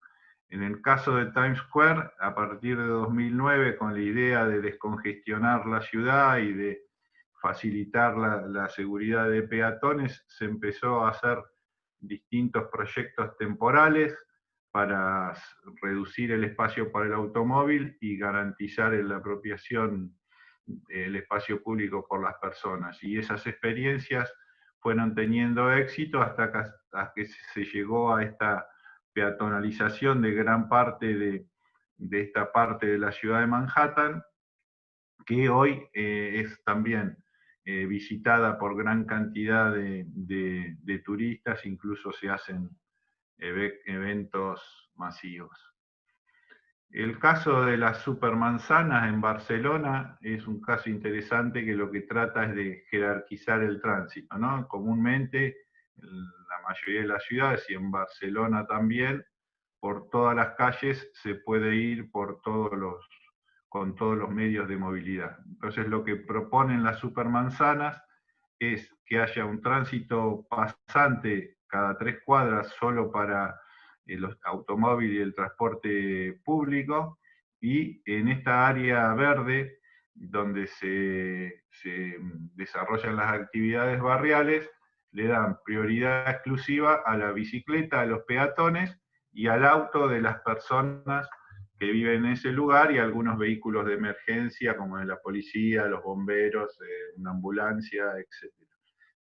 Speaker 3: En el caso de Times Square, a partir de 2009, con la idea de descongestionar la ciudad y de facilitar la seguridad de peatones, se empezó a hacer distintos proyectos temporales para reducir el espacio para el automóvil y garantizar la apropiación del espacio público por las personas. Y esas experiencias fueron teniendo éxito hasta que se llegó a esta peatonalización de gran parte de esta parte de la ciudad de Manhattan, que hoy es también visitada por gran cantidad de turistas, incluso se hacen eventos masivos. El caso de las supermanzanas en Barcelona es un caso interesante que lo que trata es de jerarquizar el tránsito, ¿no? Comúnmente, en la mayoría de las ciudades, y en Barcelona también, por todas las calles se puede ir con todos los medios de movilidad. Entonces lo que proponen las supermanzanas es que haya un tránsito pasante cada 3 cuadras solo para los automóviles y el transporte público, y en esta área verde donde se desarrollan las actividades barriales, le dan prioridad exclusiva a la bicicleta, a los peatones y al auto de las personas que viven en ese lugar, y algunos vehículos de emergencia como de la policía, los bomberos, una ambulancia, etc.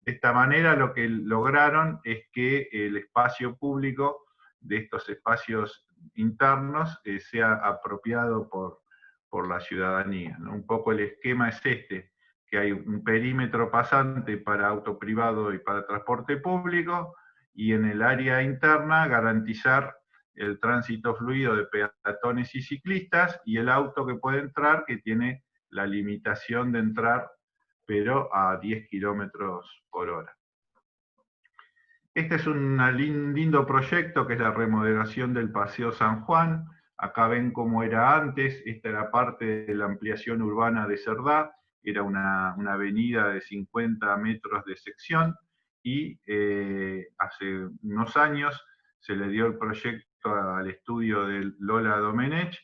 Speaker 3: De esta manera lo que lograron es que el espacio público de estos espacios internos sea apropiado por la ciudadanía, ¿no? Un poco el esquema es este, que hay un perímetro pasante para auto privado y para transporte público, y en el área interna garantizar el tránsito fluido de peatones y ciclistas, y el auto que puede entrar, que tiene la limitación de entrar, pero a 10 kilómetros por hora. Este es un lindo proyecto que es la remodelación del Paseo San Juan. Acá ven cómo era antes. Esta era parte de la ampliación urbana de Cerdá. Era una avenida de 50 metros de sección, y hace unos años se le dio el proyecto al estudio de Lola Domenech,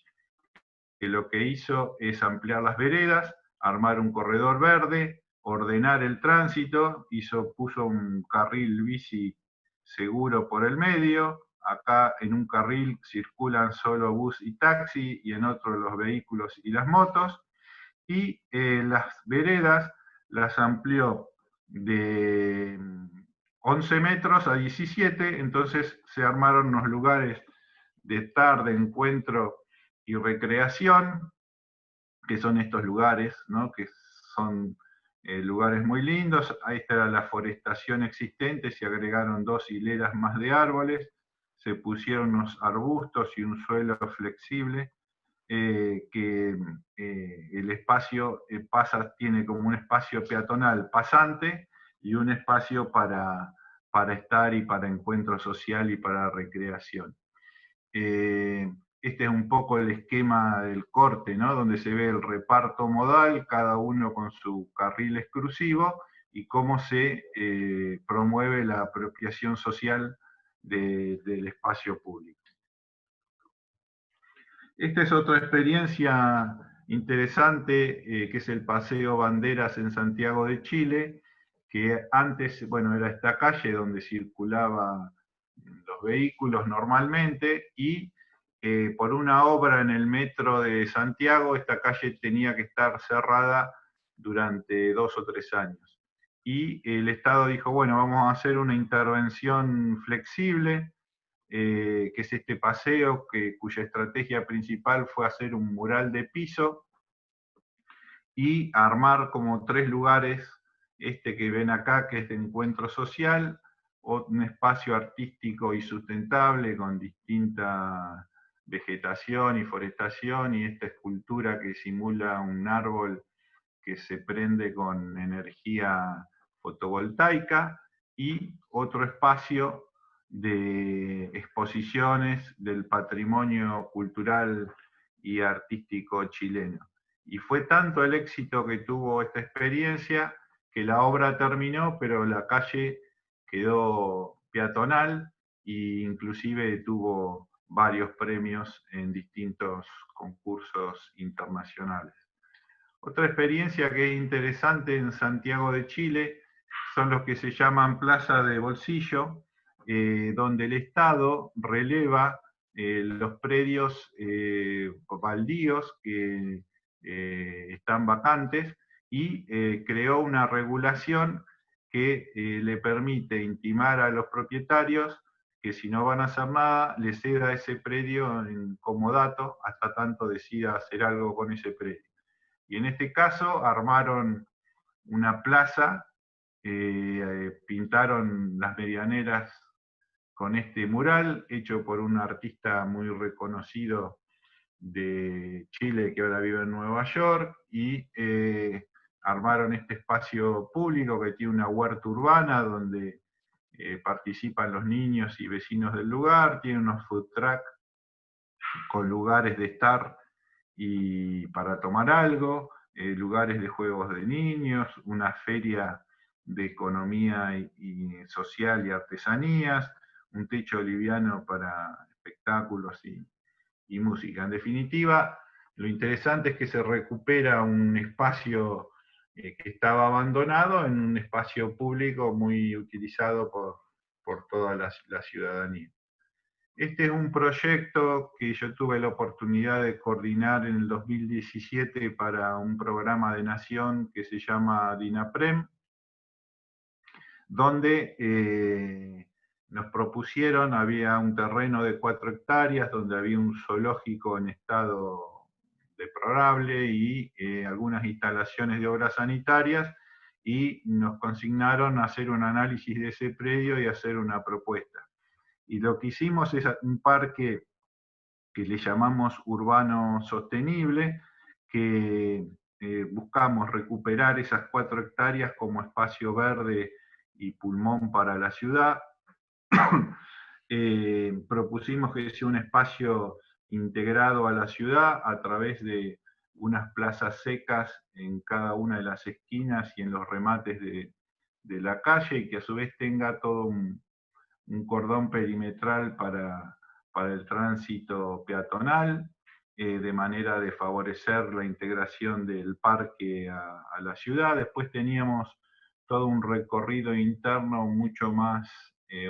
Speaker 3: que lo que hizo es ampliar las veredas, armar un corredor verde, ordenar el tránsito, puso un carril bici seguro por el medio. Acá en un carril circulan solo bus y taxi, y en otro los vehículos y las motos. Y las veredas las amplió de 11 metros a 17, entonces se armaron unos lugares de tarde, encuentro y recreación, que son estos lugares, ¿no? Que son lugares muy lindos. Ahí está la forestación existente, se agregaron 2 hileras más de árboles, se pusieron unos arbustos y un suelo flexible, que el espacio tiene como un espacio peatonal pasante y un espacio para estar y para encuentro social y para recreación. Este es un poco el esquema del corte, ¿no? Donde se ve el reparto modal, cada uno con su carril exclusivo, y cómo se promueve la apropiación social del espacio público. Esta es otra experiencia interesante, que es el Paseo Banderas en Santiago de Chile, que antes, bueno, era esta calle donde circulaban los vehículos normalmente, y por una obra en el metro de Santiago, esta calle tenía que estar cerrada durante 2 o 3 años. Y el Estado dijo, bueno, vamos a hacer una intervención flexible, que es este paseo, cuya estrategia principal fue hacer un mural de piso y armar como 3 lugares, este que ven acá, que es de encuentro social, un espacio artístico y sustentable con distinta vegetación y forestación, y esta escultura que simula un árbol que se prende con energía fotovoltaica, y otro espacio de exposiciones del patrimonio cultural y artístico chileno. Y fue tanto el éxito que tuvo esta experiencia que la obra terminó, pero la calle quedó peatonal e inclusive tuvo varios premios en distintos concursos internacionales. Otra experiencia que es interesante en Santiago de Chile son los que se llaman plaza de bolsillo, donde el Estado releva los predios baldíos que están vacantes, y creó una regulación que le permite intimar a los propietarios que si no van a hacer nada, le ceda ese predio en comodato hasta tanto decida hacer algo con ese predio. Y en este caso armaron una plaza, pintaron las medianeras con este mural hecho por un artista muy reconocido de Chile que ahora vive en Nueva York, y armaron este espacio público que tiene una huerta urbana donde participan los niños y vecinos del lugar, tiene unos food trucks con lugares de estar y para tomar algo, lugares de juegos de niños, una feria de economía y social y artesanías, un techo liviano para espectáculos y música. En definitiva, lo interesante es que se recupera un espacio que estaba abandonado en un espacio público muy utilizado por toda la ciudadanía. Este es un proyecto que yo tuve la oportunidad de coordinar en el 2017 para un programa de Nación que se llama DINAPREM, donde nos propusieron, había un terreno de 4 hectáreas, donde había un zoológico en estado deplorable y algunas instalaciones de obras sanitarias, y nos consignaron a hacer un análisis de ese predio y hacer una propuesta. Y lo que hicimos es un parque que le llamamos urbano sostenible, que buscamos recuperar esas 4 hectáreas como espacio verde y pulmón para la ciudad. Propusimos que sea un espacio integrado a la ciudad a través de unas plazas secas en cada una de las esquinas y en los remates de la calle, y que a su vez tenga todo un cordón perimetral para el tránsito peatonal, de manera de favorecer la integración del parque a la ciudad. Después teníamos todo un recorrido interno mucho más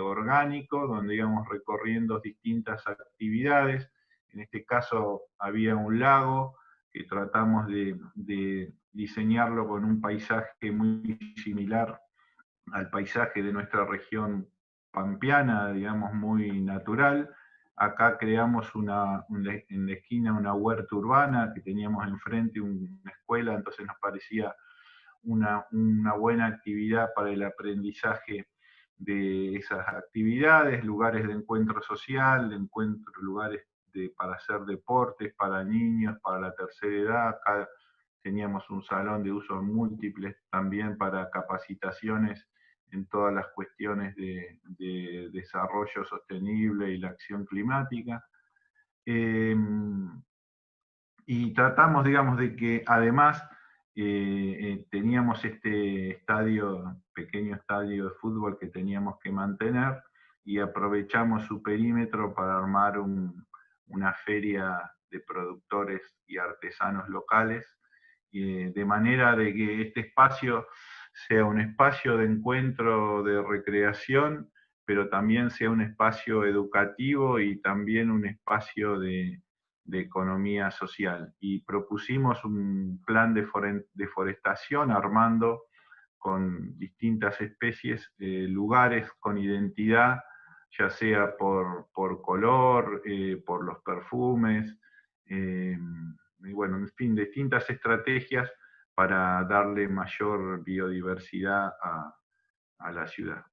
Speaker 3: orgánico, donde íbamos recorriendo distintas actividades. En este caso había un lago que tratamos de diseñarlo con un paisaje muy similar al paisaje de nuestra región pampeana, digamos, muy natural. Acá creamos en la esquina una huerta urbana, que teníamos enfrente una escuela, entonces nos parecía una buena actividad para el aprendizaje de esas actividades, lugares de encuentro social, lugares para hacer deportes, para niños, para la tercera edad. Acá teníamos un salón de usos múltiples también para capacitaciones en todas las cuestiones de desarrollo sostenible y la acción climática. Y tratamos, digamos, de que además teníamos este pequeño estadio de fútbol que teníamos que mantener, y aprovechamos su perímetro para armar una feria de productores y artesanos locales, de manera de que este espacio sea un espacio de encuentro, de recreación, pero también sea un espacio educativo y también un espacio de economía social. Y propusimos un plan de deforestación armando con distintas especies, lugares con identidad, ya sea por color, por los perfumes, y bueno, en fin, distintas estrategias para darle mayor biodiversidad a la ciudad.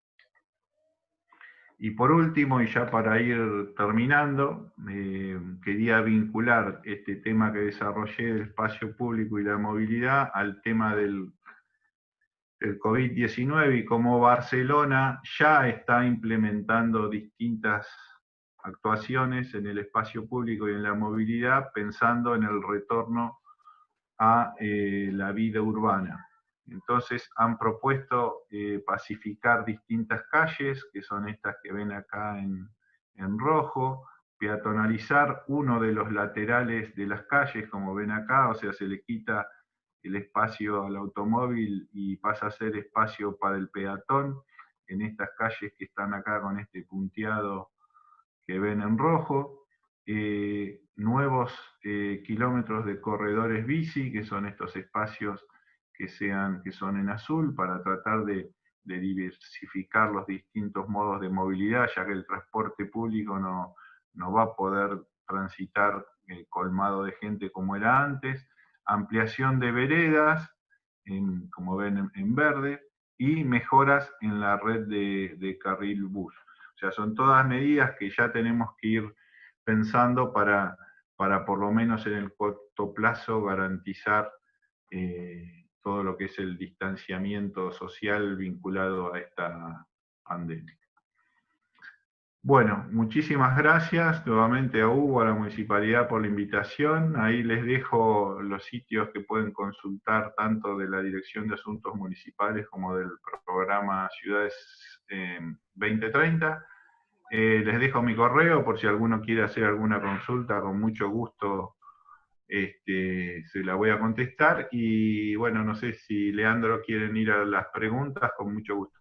Speaker 3: Y por último, y ya para ir terminando, quería vincular este tema que desarrollé del espacio público y la movilidad al tema del COVID-19 y cómo Barcelona ya está implementando distintas actuaciones en el espacio público y en la movilidad, pensando en el retorno a la vida urbana. Entonces han propuesto pacificar distintas calles, que son estas que ven acá en rojo, peatonalizar uno de los laterales de las calles, como ven acá, o sea, se le quita el espacio al automóvil y pasa a ser espacio para el peatón, en estas calles que están acá con este punteado que ven en rojo. Nuevos kilómetros de corredores bici, que son estos espacios que son en azul, para tratar de diversificar los distintos modos de movilidad, ya que el transporte público no va a poder transitar colmado de gente como era antes. Ampliación de veredas, como ven en verde, y mejoras en la red de carril bus. O sea, son todas medidas que ya tenemos que ir pensando para por lo menos en el corto plazo garantizar todo lo que es el distanciamiento social vinculado a esta pandemia. Bueno, muchísimas gracias nuevamente a Hugo, a la Municipalidad por la invitación. Ahí les dejo los sitios que pueden consultar tanto de la Dirección de Asuntos Municipales como del programa Ciudades 2030. Les dejo mi correo por si alguno quiere hacer alguna consulta, con mucho gusto se la voy a contestar. Y bueno, no sé si Leandro quieren ir a las preguntas, con mucho gusto.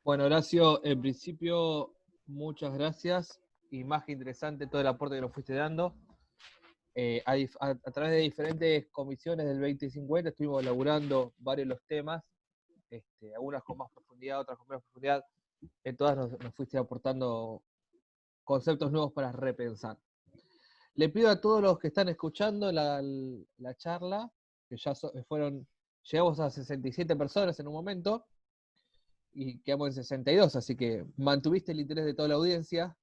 Speaker 1: Bueno, Horacio, en principio, muchas gracias, y más que interesante todo el aporte que nos fuiste dando. A través de diferentes comisiones del 2050 estuvimos elaborando varios de los temas, algunas con más profundidad, otras con menos profundidad. En todas nos fuiste aportando conceptos nuevos para repensar. Le pido a todos los que están escuchando la charla, que ya llegamos a 67 personas en un momento, y quedamos en 62, así que mantuviste el interés de toda la audiencia.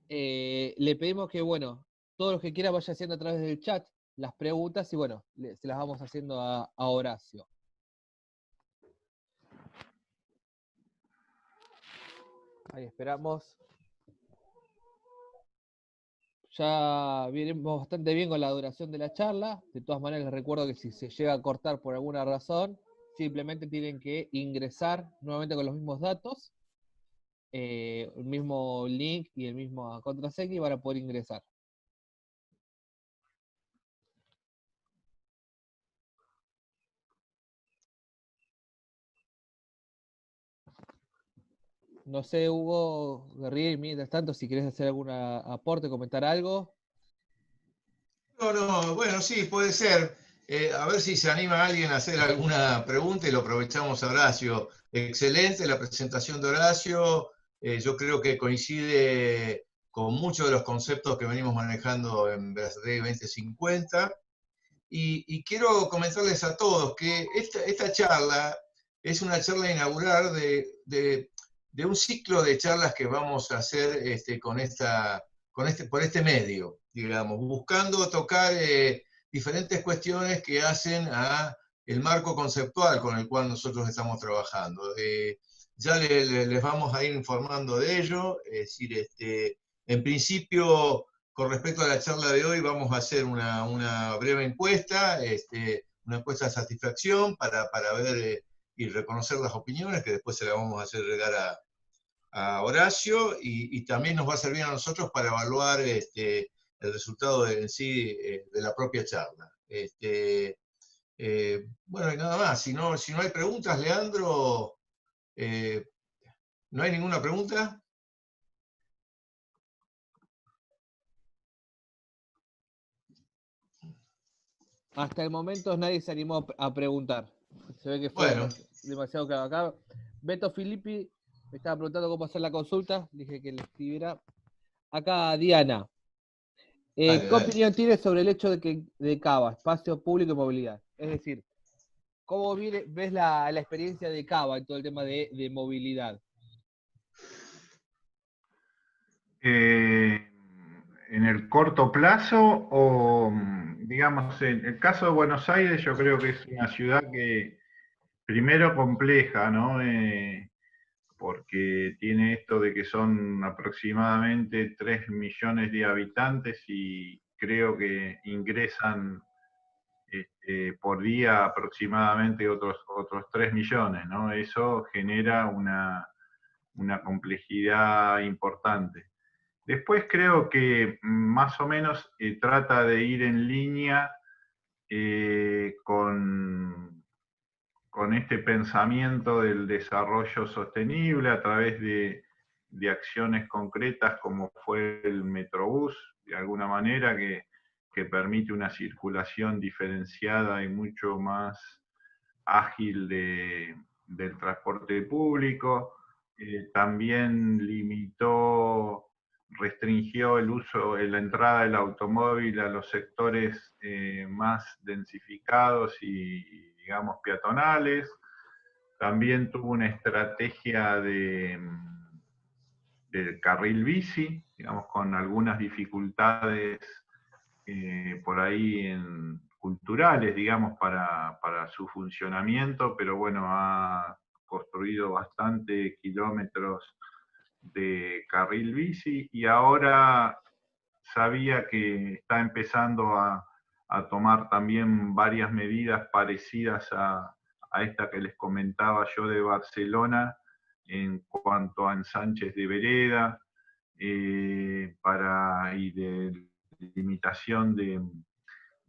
Speaker 1: Le pedimos que, bueno, todos los que quieran vayan haciendo a través del chat las preguntas, y bueno, se las vamos haciendo a Horacio. Ahí esperamos. Ya venimos bastante bien con la duración de la charla. De todas maneras, les recuerdo que si se llega a cortar por alguna razón, simplemente tienen que ingresar nuevamente con los mismos datos, el mismo link y el mismo contraseña, y van a poder ingresar. No sé, Hugo Guerrier, mientras tanto, si querés hacer algún aporte, comentar algo.
Speaker 2: No, bueno, sí, puede ser. A ver si se anima alguien a hacer alguna pregunta y lo aprovechamos a Horacio. Excelente la presentación de Horacio. Yo creo que coincide con muchos de los conceptos que venimos manejando en Brasileña 2050. Y quiero comentarles a todos que esta charla es una charla inaugural de un ciclo de charlas que vamos a hacer por este medio, digamos, buscando tocar diferentes cuestiones que hacen a el marco conceptual con el cual nosotros estamos trabajando. Ya les vamos a ir informando de ello, es decir, en principio con respecto a la charla de hoy, vamos a hacer una breve encuesta, una encuesta de satisfacción para ver y reconocer las opiniones, que después se las vamos a hacer llegar a Horacio, y también nos va a servir a nosotros para evaluar el resultado en sí de la propia charla. Bueno, y nada más. Si no hay preguntas, Leandro, ¿no hay ninguna pregunta?
Speaker 1: Hasta el momento nadie se animó a preguntar. Se ve que fue
Speaker 2: Bueno,
Speaker 1: demasiado claro. Acá Beto Filippi me estaba preguntando cómo hacer la consulta. Dije que le escribiera. Acá Diana.
Speaker 2: dale,
Speaker 1: ¿Qué
Speaker 2: dale.
Speaker 1: opinión tienes sobre el hecho de Cava, espacio público y movilidad? Es decir, ¿cómo ves la experiencia de Cava en todo el tema de movilidad?
Speaker 3: En el corto plazo o, digamos, en el caso de Buenos Aires, yo creo que es una ciudad que, primero, compleja, ¿no? Porque tiene esto de que son aproximadamente 3 millones de habitantes y creo que ingresan por día aproximadamente otros 3 millones, ¿no? Eso genera una complejidad importante. Después creo que más o menos trata de ir en línea con este pensamiento del desarrollo sostenible a través de acciones concretas como fue el Metrobús, de alguna manera, que permite una circulación diferenciada y mucho más ágil del transporte público. También restringió el uso, la entrada del automóvil a los sectores más densificados y, digamos, peatonales. También tuvo una estrategia del carril bici, digamos, con algunas dificultades por ahí culturales, digamos, para su funcionamiento, pero bueno, ha construido bastante kilómetros de carril bici y ahora sabía que está empezando a tomar también varias medidas parecidas a esta que les comentaba yo de Barcelona en cuanto a ensanches de vereda y de limitación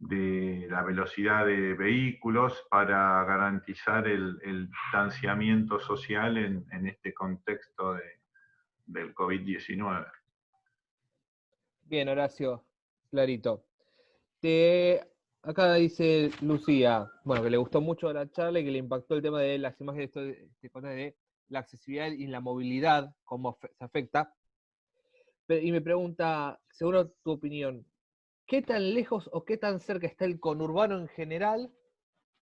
Speaker 3: de la velocidad de vehículos para garantizar el distanciamiento social en este contexto del COVID-19.
Speaker 1: Bien, Horacio, clarito. Acá dice Lucía, bueno, que le gustó mucho la charla y que le impactó el tema de las imágenes de la accesibilidad y la movilidad, cómo se afecta. Y me pregunta, seguro tu opinión, ¿qué tan lejos o qué tan cerca está el conurbano en general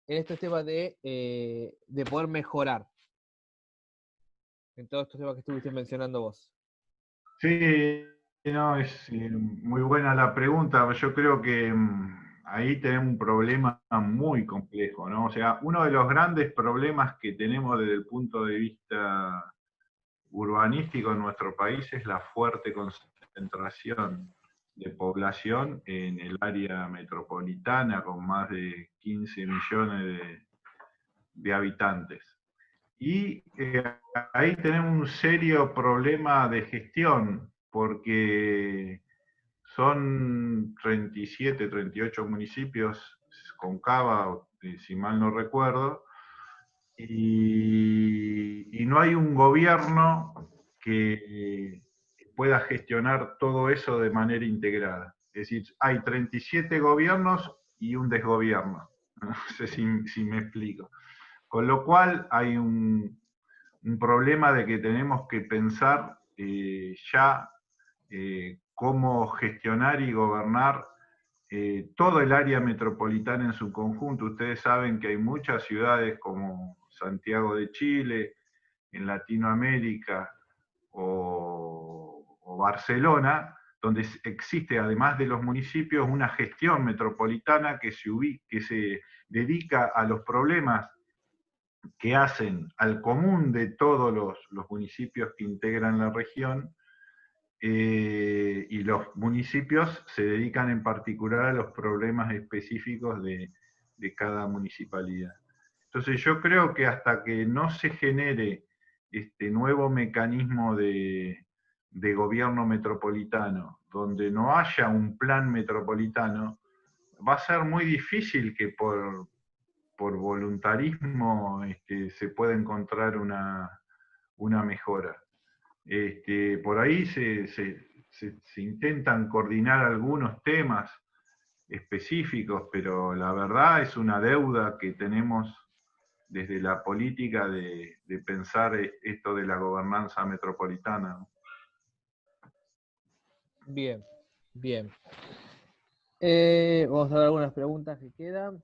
Speaker 1: en estos temas de poder mejorar? En todos estos temas que estuviste mencionando vos.
Speaker 3: Sí, no, es muy buena la pregunta. Yo creo que ahí tenemos un problema muy complejo, ¿no? O sea, uno de los grandes problemas que tenemos desde el punto de vista urbanístico en nuestro país es la fuerte concentración de población en el área metropolitana, con más de 15 millones de habitantes. Y ahí tenemos un serio problema de gestión, porque son 37, 38 municipios con Cava, si mal no recuerdo, y no hay un gobierno que pueda gestionar todo eso de manera integrada. Es decir, hay 37 gobiernos y un desgobierno. No sé si me explico. Con lo cual hay un problema de que tenemos que pensar ya cómo gestionar y gobernar todo el área metropolitana en su conjunto. Ustedes saben que hay muchas ciudades como Santiago de Chile, en Latinoamérica, o Barcelona, donde existe, además de los municipios, una gestión metropolitana que se dedica a los problemas que hacen al común de todos los municipios que integran la región y los municipios se dedican en particular a los problemas específicos de cada municipalidad. Entonces yo creo que hasta que no se genere este nuevo mecanismo de gobierno metropolitano, donde no haya un plan metropolitano, va a ser muy difícil que por voluntarismo se pueda encontrar una mejora. Por ahí se intentan coordinar algunos temas específicos, pero la verdad es una deuda que tenemos desde la política de pensar esto de la gobernanza metropolitana.
Speaker 1: Bien, bien. Vamos a ver algunas preguntas que quedan.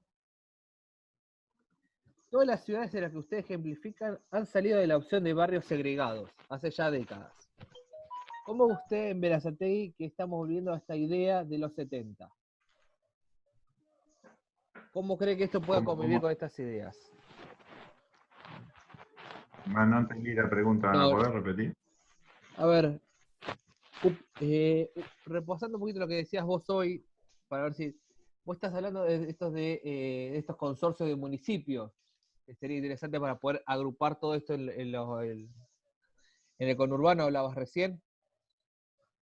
Speaker 1: Todas las ciudades en las que ustedes ejemplifican han salido de la opción de barrios segregados hace ya décadas. ¿Cómo usted en Berazategui que estamos volviendo a esta idea de los 70? ¿Cómo cree que esto pueda convivir con estas ideas?
Speaker 3: No entendí la pregunta, ¿me podés repetir?
Speaker 1: A ver, reposando un poquito lo que decías vos hoy, para ver si vos estás hablando de estos consorcios de municipios, que sería interesante para poder agrupar todo esto en el conurbano, hablabas recién.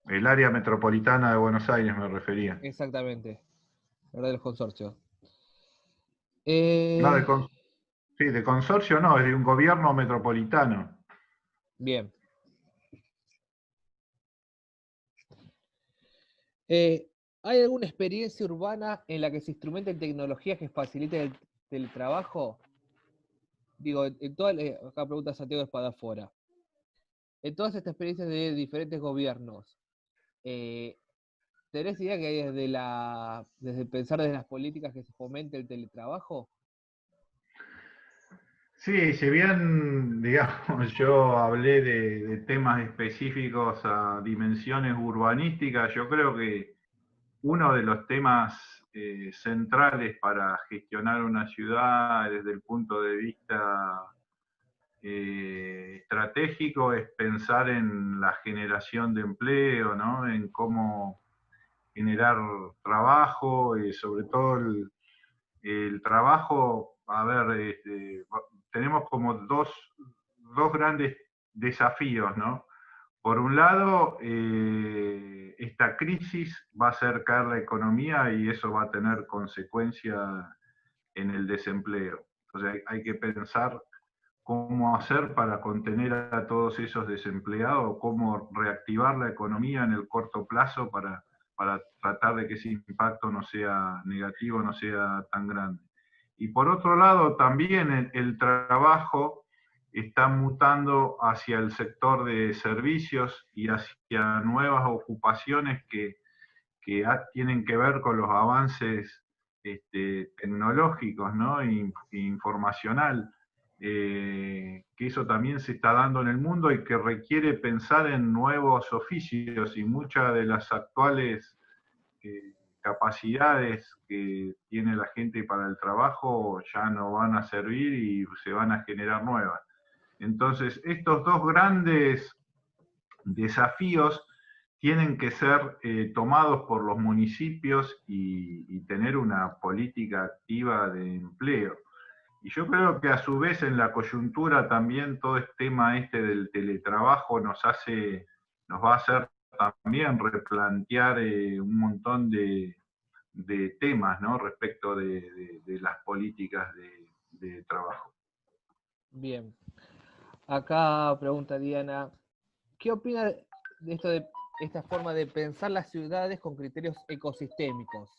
Speaker 3: El área metropolitana de Buenos Aires me refería.
Speaker 1: Exactamente, ¿verdad? De los consorcios.
Speaker 3: No, de consorcio no, es de un gobierno metropolitano.
Speaker 1: Bien. ¿Hay alguna experiencia urbana en la que se instrumenten tecnologías que faciliten el teletrabajo? Digo, acá pregunta Santiago Espadafora. En todas estas experiencias de diferentes gobiernos, ¿tenés idea que hay desde pensar desde las políticas que se fomente el teletrabajo?
Speaker 3: Sí, si bien, digamos, yo hablé de temas específicos a dimensiones urbanísticas, yo creo que uno de los temas centrales para gestionar una ciudad desde el punto de vista estratégico es pensar en la generación de empleo, ¿no? En cómo generar trabajo, sobre todo el trabajo, a ver, tenemos como dos grandes desafíos, ¿no? Por un lado, esta crisis va a hacer caer la economía y eso va a tener consecuencias en el desempleo. Entonces hay que pensar cómo hacer para contener a todos esos desempleados, cómo reactivar la economía en el corto plazo para tratar de que ese impacto no sea negativo, no sea tan grande. Y por otro lado, también el trabajo está mutando hacia el sector de servicios y hacia nuevas ocupaciones que tienen que ver con los avances tecnológicos, ¿no? Informacional, que eso también se está dando en el mundo y que requiere pensar en nuevos oficios, y muchas de las actuales capacidades que tiene la gente para el trabajo ya no van a servir y se van a generar nuevas. Entonces, estos dos grandes desafíos tienen que ser tomados por los municipios y tener una política activa de empleo. Y yo creo que a su vez en la coyuntura también todo este tema del teletrabajo nos va a hacer también replantear un montón de temas, ¿no? Respecto de las políticas de trabajo.
Speaker 1: Bien. Acá pregunta Diana, ¿qué opina de esto de esta forma de pensar las ciudades con criterios ecosistémicos?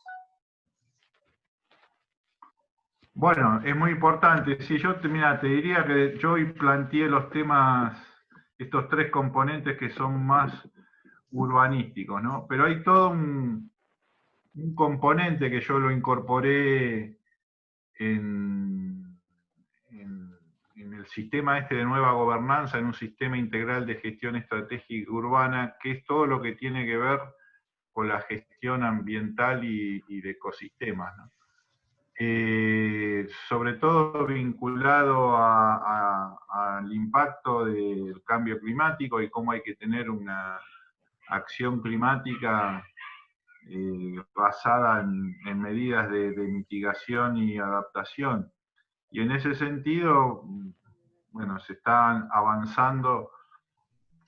Speaker 3: Bueno, es muy importante. Si yo te diría que yo hoy planteé los temas, estos tres componentes que son más urbanísticos, ¿no? Pero hay todo un componente que yo lo incorporé en el sistema de nueva gobernanza, en un sistema integral de gestión estratégica urbana, que es todo lo que tiene que ver con la gestión ambiental y de ecosistemas, ¿no? Sobre todo vinculado al impacto del cambio climático y cómo hay que tener una acción climática basada en medidas de mitigación y adaptación. Y en ese sentido, bueno, se están avanzando,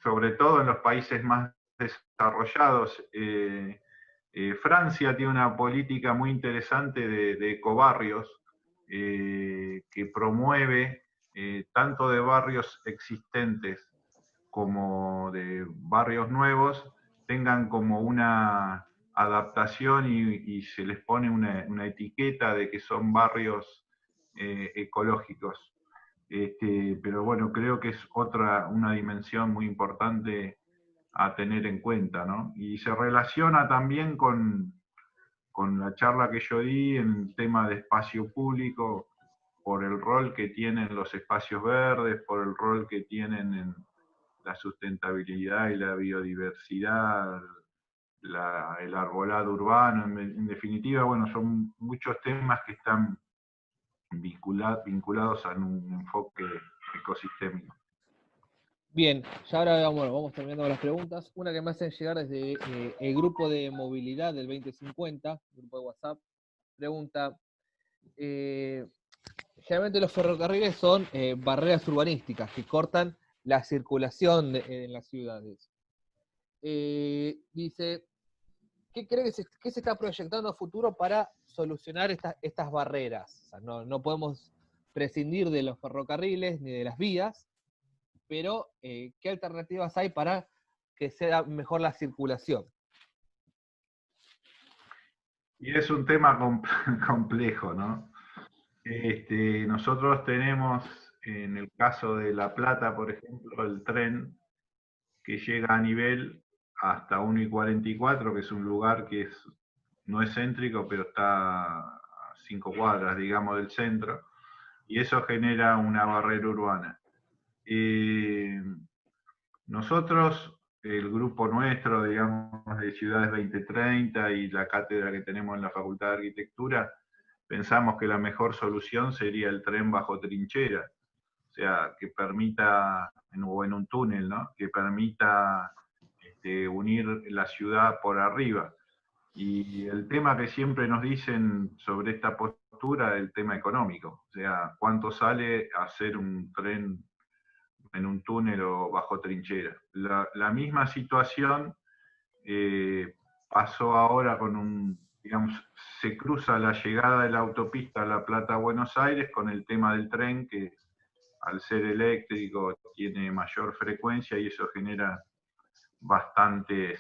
Speaker 3: sobre todo en los países más desarrollados. Francia tiene una política muy interesante de ecobarrios que promueve tanto de barrios existentes como de barrios nuevos, tengan como una adaptación y se les pone una etiqueta de que son barrios ecológicos. Pero bueno, creo que es una dimensión muy importante a tener en cuenta, ¿no? Y se relaciona también con la charla que yo di en el tema de espacio público, por el rol que tienen los espacios verdes, por el rol que tienen en la sustentabilidad y la biodiversidad, el arbolado urbano, en definitiva, bueno, son muchos temas que están vinculados a un enfoque ecosistémico.
Speaker 1: Bien, ya ahora vamos terminando con las preguntas. Una que me hacen llegar desde el grupo de movilidad del 2050, grupo de WhatsApp, pregunta, generalmente los ferrocarriles son barreras urbanísticas que cortan la circulación en las ciudades. Dice, ¿qué cree que se está proyectando a futuro para solucionar estas barreras? O sea, no podemos prescindir de los ferrocarriles ni de las vías, pero ¿qué alternativas hay para que sea mejor la circulación?
Speaker 3: Y es un tema complejo, ¿no? Nosotros tenemos, en el caso de La Plata, por ejemplo, el tren que llega a nivel hasta 1:44, que es un lugar que no es céntrico, pero está a 5 cuadras, digamos, del centro, y eso genera una barrera urbana. Nosotros, el grupo nuestro, digamos, de Ciudades 2030 y la cátedra que tenemos en la Facultad de Arquitectura, pensamos que la mejor solución sería el tren bajo trinchera, o sea, que permita, o en un túnel, ¿no? Que permita unir la ciudad por arriba. Y el tema que siempre nos dicen sobre esta postura es el tema económico, o sea, ¿cuánto sale hacer un tren en un túnel o bajo trinchera? La misma situación pasó ahora digamos, se cruza la llegada de la autopista La Plata-Buenos Aires con el tema del tren, que al ser eléctrico tiene mayor frecuencia y eso genera bastantes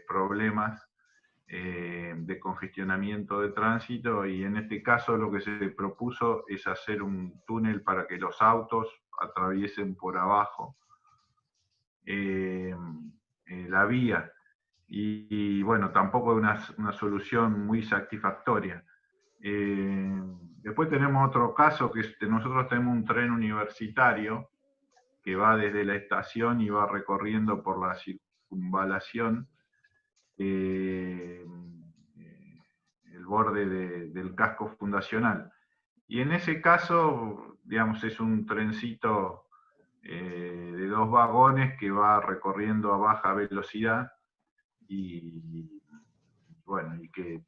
Speaker 3: problemas de congestionamiento de tránsito, y en este caso lo que se propuso es hacer un túnel para que los autos atraviesen por abajo la vía. Y bueno, tampoco es una solución muy satisfactoria. Después tenemos otro caso, que nosotros tenemos un tren universitario que va desde la estación y va recorriendo por la circunvalación el borde del casco fundacional. Y en ese caso, digamos, es un trencito de 2 vagones que va recorriendo a baja velocidad y bueno, y que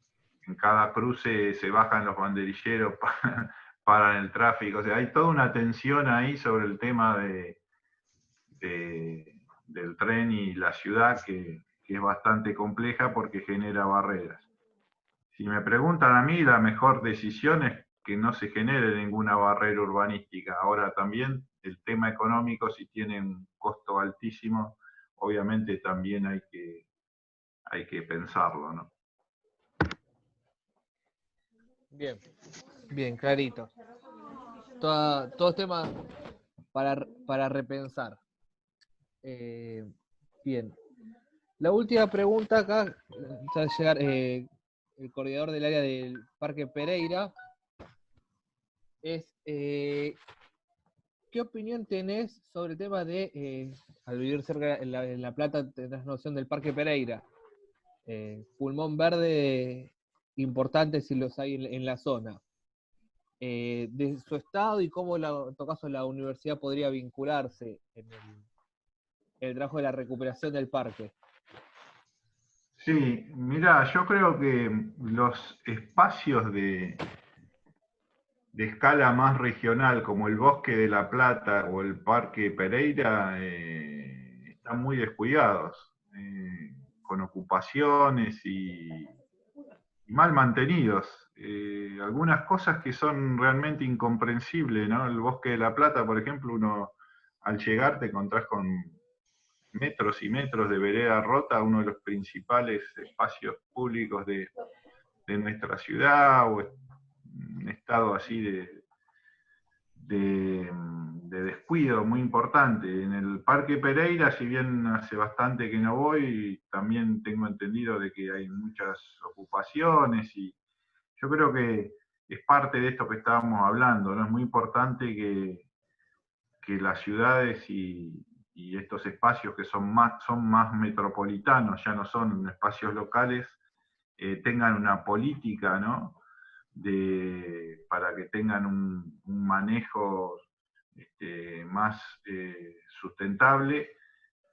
Speaker 3: en cada cruce se bajan los banderilleros para el tráfico. O sea, hay toda una tensión ahí sobre el tema del tren y la ciudad que es bastante compleja porque genera barreras. Si me preguntan a mí, la mejor decisión es que no se genere ninguna barrera urbanística. Ahora también el tema económico, si tiene un costo altísimo, obviamente también hay que pensarlo, ¿no?
Speaker 1: Bien, bien, clarito. Todo tema para repensar. Bien. La última pregunta acá, ya va a llegar el coordinador del área del Parque Pereira, es ¿qué opinión tenés sobre el tema de, al vivir cerca en La Plata, tenés noción del Parque Pereira? Pulmón verde importante si los hay en la zona. De su estado y cómo, en todo caso, la universidad podría vincularse en el trabajo de la recuperación del parque.
Speaker 3: Sí, mira, yo creo que los espacios de escala más regional, como el Bosque de la Plata o el Parque Pereira, están muy descuidados, con ocupaciones y mal mantenidos. Algunas cosas que son realmente incomprensibles, ¿no? El Bosque de la Plata, por ejemplo, uno al llegar te encontrás con metros y metros de vereda rota, uno de los principales espacios públicos de nuestra ciudad, o un estado así de descuido muy importante. En el Parque Pereira, si bien hace bastante que no voy, también tengo entendido de que hay muchas ocupaciones y yo creo que es parte de esto que estábamos hablando, ¿no? Es muy importante que las ciudades y estos espacios que son más metropolitanos, ya no son espacios locales, tengan una política, ¿no? Para que tengan un manejo más sustentable,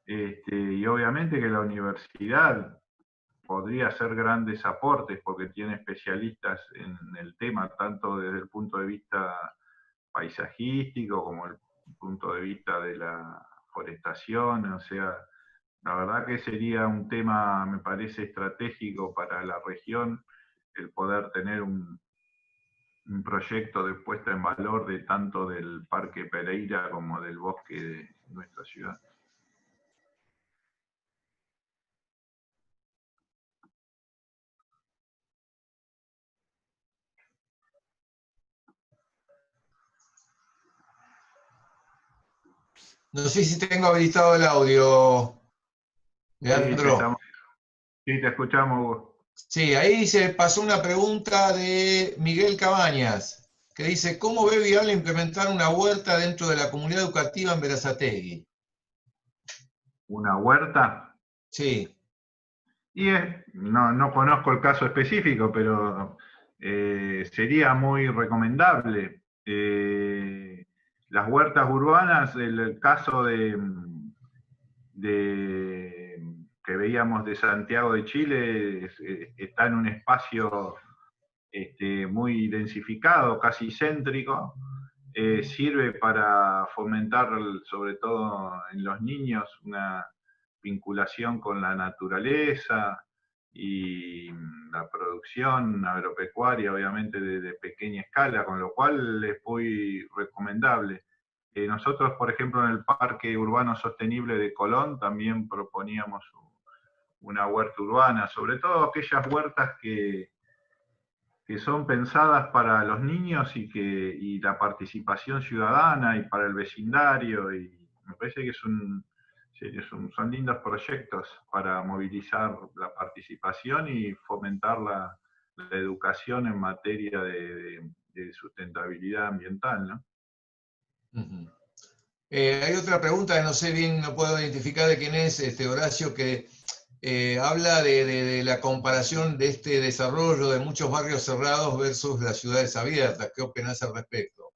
Speaker 3: y obviamente que la universidad podría hacer grandes aportes porque tiene especialistas en el tema, tanto desde el punto de vista paisajístico como el punto de vista de la forestación, o sea, la verdad que sería un tema, me parece, estratégico para la región el poder tener un proyecto de puesta en valor de tanto del Parque Pereira como del bosque de nuestra ciudad.
Speaker 2: No sé si tengo habilitado el audio,
Speaker 3: Sí,
Speaker 2: Leandro.
Speaker 3: sí, te escuchamos, Hugo.
Speaker 2: Sí, ahí se pasó una pregunta de Miguel Cabañas, que dice, ¿cómo ve viable implementar una huerta dentro de la comunidad educativa en Berazategui?
Speaker 3: ¿Una huerta?
Speaker 2: Sí.
Speaker 3: Y no conozco el caso específico, pero sería muy recomendable. Las huertas urbanas, el caso que veíamos de Santiago de Chile, está en un espacio muy densificado, casi céntrico. Sirve para fomentar, sobre todo en los niños, una vinculación con la naturaleza y la producción agropecuaria, obviamente de pequeña escala, con lo cual es muy recomendable. Nosotros, por ejemplo, en el Parque Urbano Sostenible de Colón también proponíamos una huerta urbana, sobre todo aquellas huertas que son pensadas para los niños y la participación ciudadana y para el vecindario, y me parece que son lindos proyectos para movilizar la participación y fomentar la educación en materia de sustentabilidad ambiental, ¿no?
Speaker 2: Uh-huh. Hay otra pregunta que no sé bien, no puedo identificar de quién es, Horacio, que habla de la comparación de este desarrollo de muchos barrios cerrados versus las ciudades abiertas. ¿Qué opinas al respecto?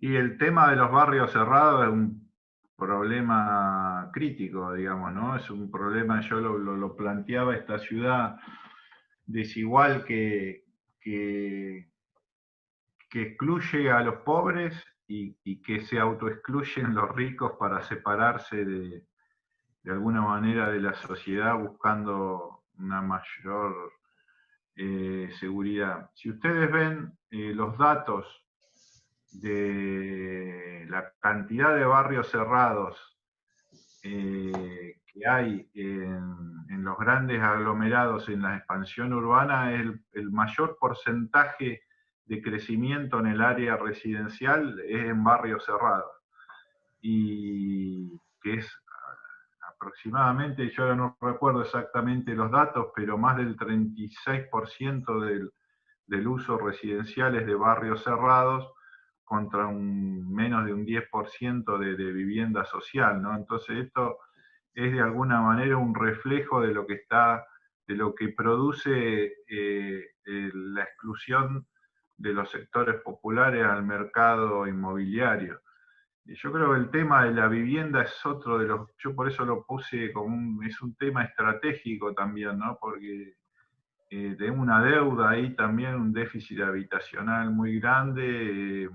Speaker 3: Y el tema de los barrios cerrados es un problema crítico, digamos, ¿no? Es un problema, yo lo planteaba, esta ciudad desigual que excluye a los pobres y que se autoexcluyen los ricos para separarse de alguna manera de la sociedad buscando una mayor seguridad. Si ustedes ven los datos de la cantidad de barrios cerrados que hay en los grandes aglomerados en la expansión urbana, el mayor porcentaje de crecimiento en el área residencial es en barrios cerrados. Y que es aproximadamente, yo ahora no recuerdo exactamente los datos, pero más del 36% del uso residencial es de barrios cerrados, contra menos de un 10% de vivienda social, ¿no? Entonces esto es de alguna manera un reflejo de lo que produce la exclusión de los sectores populares al mercado inmobiliario. Yo creo que el tema de la vivienda es otro de los, yo por eso lo puse como es un tema estratégico también, ¿no? Porque tenemos una deuda ahí también, un déficit habitacional muy grande,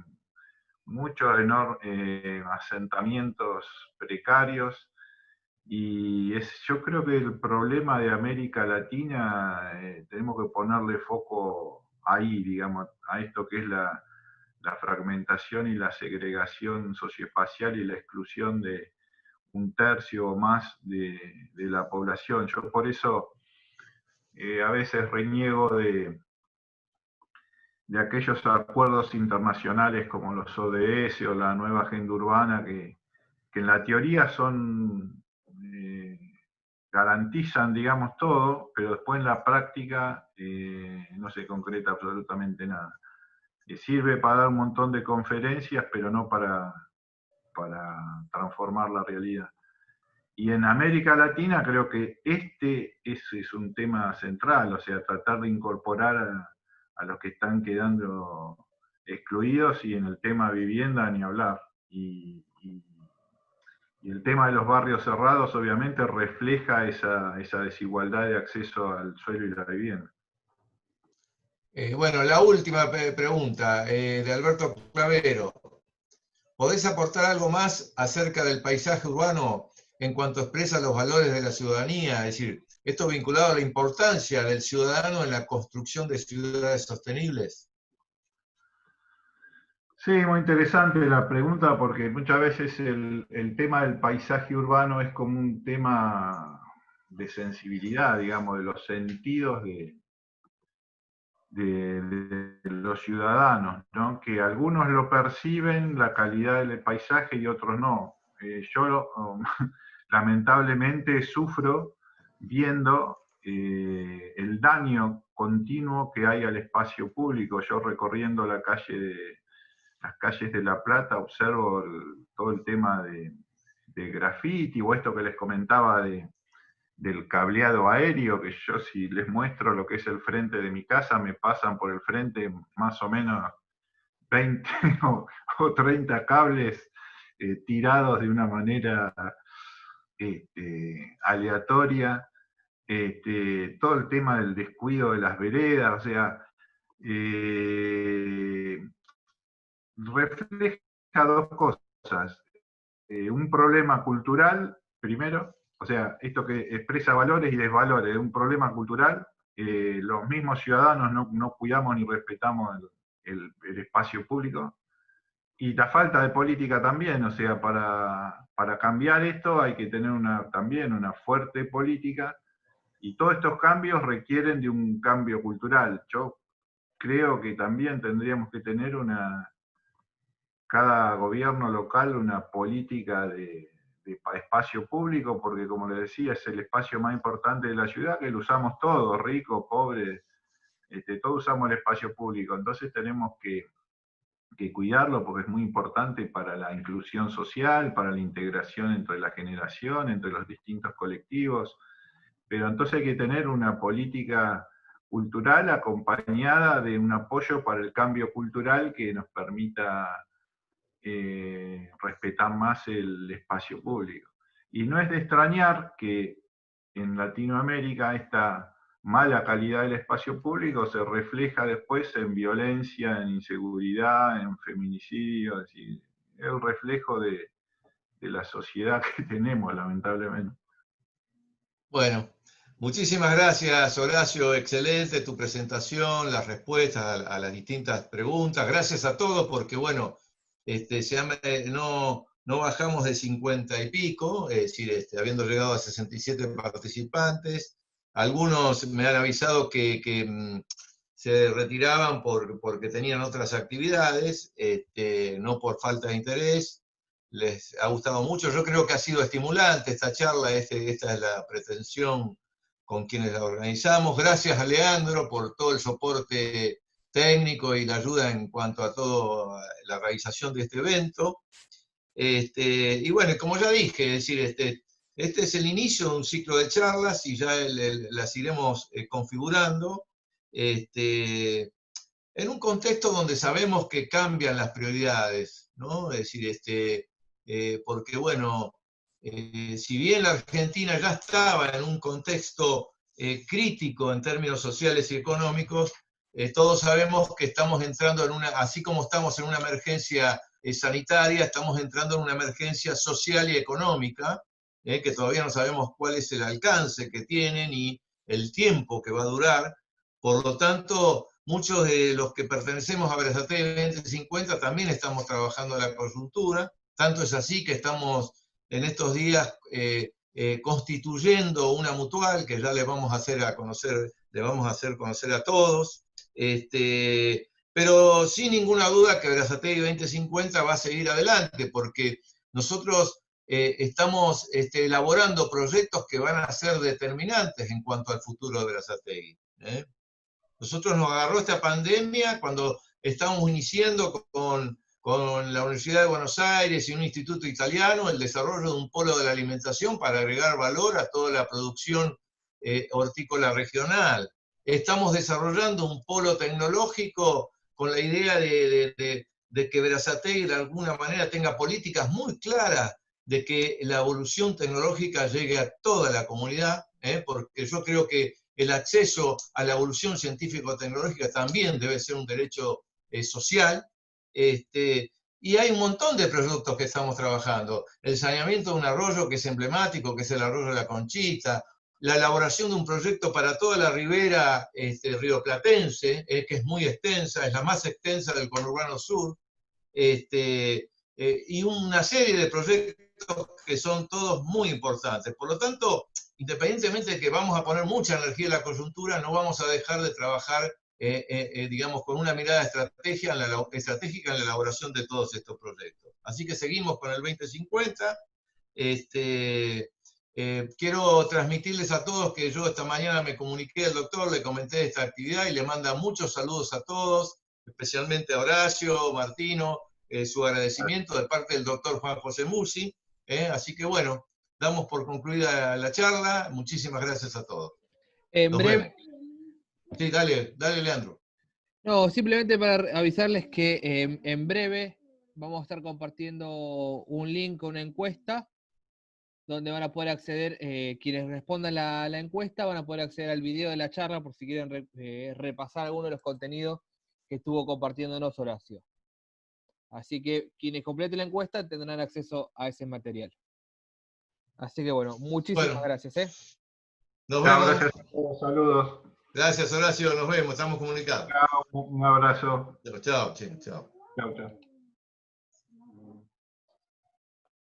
Speaker 3: muchos asentamientos precarios, y yo creo que el problema de América Latina, tenemos que ponerle foco ahí, digamos, a esto que es la fragmentación y la segregación socioespacial y la exclusión de un tercio o más de la población. Yo por eso a veces reniego de aquellos acuerdos internacionales como los ODS o la nueva agenda urbana que en la teoría son, garantizan, digamos, todo, pero después en la práctica no se concreta absolutamente nada. Sirve para dar un montón de conferencias, pero no para transformar la realidad. Y en América Latina creo que este es un tema central, o sea, tratar de incorporar a los que están quedando excluidos, y en el tema vivienda ni hablar. Y el tema de los barrios cerrados obviamente refleja esa desigualdad de acceso al suelo y la vivienda.
Speaker 2: Bueno, la última pregunta de Alberto Clavero. ¿Podés aportar algo más acerca del paisaje urbano en cuanto expresa los valores de la ciudadanía? Es decir, esto vinculado a la importancia del ciudadano en la construcción de ciudades sostenibles.
Speaker 3: Sí, muy interesante la pregunta, porque muchas veces el tema del paisaje urbano es como un tema de sensibilidad, digamos, de los sentidos de los ciudadanos, ¿no? Que algunos lo perciben, la calidad del paisaje, y otros no. Yo lamentablemente sufro viendo el daño continuo que hay al espacio público. Yo recorriendo las calles de La Plata observo todo el tema de graffiti, o esto que les comentaba del cableado aéreo, que yo si les muestro lo que es el frente de mi casa, me pasan por el frente más o menos 20 o 30 cables tirados de una manera aleatoria, todo el tema del descuido de las veredas, o sea, refleja dos cosas. Un problema cultural, primero, o sea, esto que expresa valores y desvalores, un problema cultural. Los mismos ciudadanos no cuidamos ni respetamos el espacio público. Y la falta de política también, o sea, para cambiar esto hay que tener también una fuerte política, y todos estos cambios requieren de un cambio cultural. Yo creo que también tendríamos que tener cada gobierno local una política de espacio público, porque como les decía, es el espacio más importante de la ciudad, que lo usamos todos, ricos, pobres, todos usamos el espacio público. Entonces tenemos que cuidarlo, porque es muy importante para la inclusión social, para la integración entre la generación, entre los distintos colectivos. Pero entonces hay que tener una política cultural acompañada de un apoyo para el cambio cultural que nos permita respetar más el espacio público. Y no es de extrañar que en Latinoamérica esta mala calidad del espacio público se refleja después en violencia, en inseguridad, en feminicidio, es decir, es el reflejo de la sociedad que tenemos, lamentablemente.
Speaker 2: Bueno, muchísimas gracias, Horacio. Excelente tu presentación, las respuestas a las distintas preguntas. Gracias a todos, porque bueno, no bajamos de 50 y pico, es decir, habiendo llegado a 67 participantes. Algunos me han avisado que se retiraban porque tenían otras actividades, no por falta de interés. Les ha gustado mucho. Yo creo que ha sido estimulante esta charla, esta es la pretensión con quienes la organizamos. Gracias a Leandro por todo el soporte técnico y la ayuda en cuanto a toda la realización de este evento. Y bueno, como ya dije, es decir, este es el inicio de un ciclo de charlas y ya las iremos configurando en un contexto donde sabemos que cambian las prioridades, ¿no? Es decir, porque bueno, si bien la Argentina ya estaba en un contexto crítico en términos sociales y económicos, todos sabemos que estamos entrando en una, así como estamos en una emergencia sanitaria, estamos entrando en una emergencia social y económica, que todavía no sabemos cuál es el alcance que tiene ni el tiempo que va a durar. Por lo tanto, muchos de los que pertenecemos a Berazategui 2050 también estamos trabajando en la coyuntura, tanto es así que estamos en estos días constituyendo una mutual que ya les vamos a hacer conocer a todos, pero sin ninguna duda que Berazategui 2050 va a seguir adelante, porque nosotros estamos elaborando proyectos que van a ser determinantes en cuanto al futuro de Berazategui. Nosotros nos agarró esta pandemia cuando estábamos iniciando con la Universidad de Buenos Aires y un instituto italiano el desarrollo de un polo de la alimentación para agregar valor a toda la producción hortícola regional. Estamos desarrollando un polo tecnológico con la idea de que Berazategui de alguna manera tenga políticas muy claras de que la evolución tecnológica llegue a toda la comunidad, porque yo creo que el acceso a la evolución científico-tecnológica también debe ser un derecho social. Y hay un montón de proyectos que estamos trabajando. El saneamiento de un arroyo que es emblemático, que es el arroyo de la Conchita, la elaboración de un proyecto para toda la ribera rioplatense, que es muy extensa, es la más extensa del conurbano sur, y una serie de proyectos que son todos muy importantes. Por lo tanto, independientemente de que vamos a poner mucha energía en la coyuntura, no vamos a dejar de trabajar, digamos, con una mirada estratégica en la elaboración de todos estos proyectos. Así que seguimos con el 2050. Quiero transmitirles a todos que yo esta mañana me comuniqué al doctor, le comenté esta actividad y le manda muchos saludos a todos, especialmente a Horacio, Martino, su agradecimiento de parte del doctor Juan José Musi. Así que bueno, damos por concluida la charla. Muchísimas gracias a todos.
Speaker 1: En breve.
Speaker 2: Sí, dale, Leandro.
Speaker 1: No, simplemente para avisarles que en breve vamos a estar compartiendo un link, una encuesta, donde van a poder acceder, quienes respondan la encuesta, van a poder acceder al video de la charla por si quieren repasar alguno de los contenidos que estuvo compartiéndonos Horacio. Así que quienes completen la encuesta tendrán acceso a ese material. Así que bueno, muchísimas gracias.
Speaker 2: Nos vemos.
Speaker 3: Gracias a todos, saludos.
Speaker 2: Gracias, Horacio, nos vemos, estamos comunicados.
Speaker 3: Chao, un abrazo.
Speaker 2: Chao, chao.
Speaker 3: Chao, chao.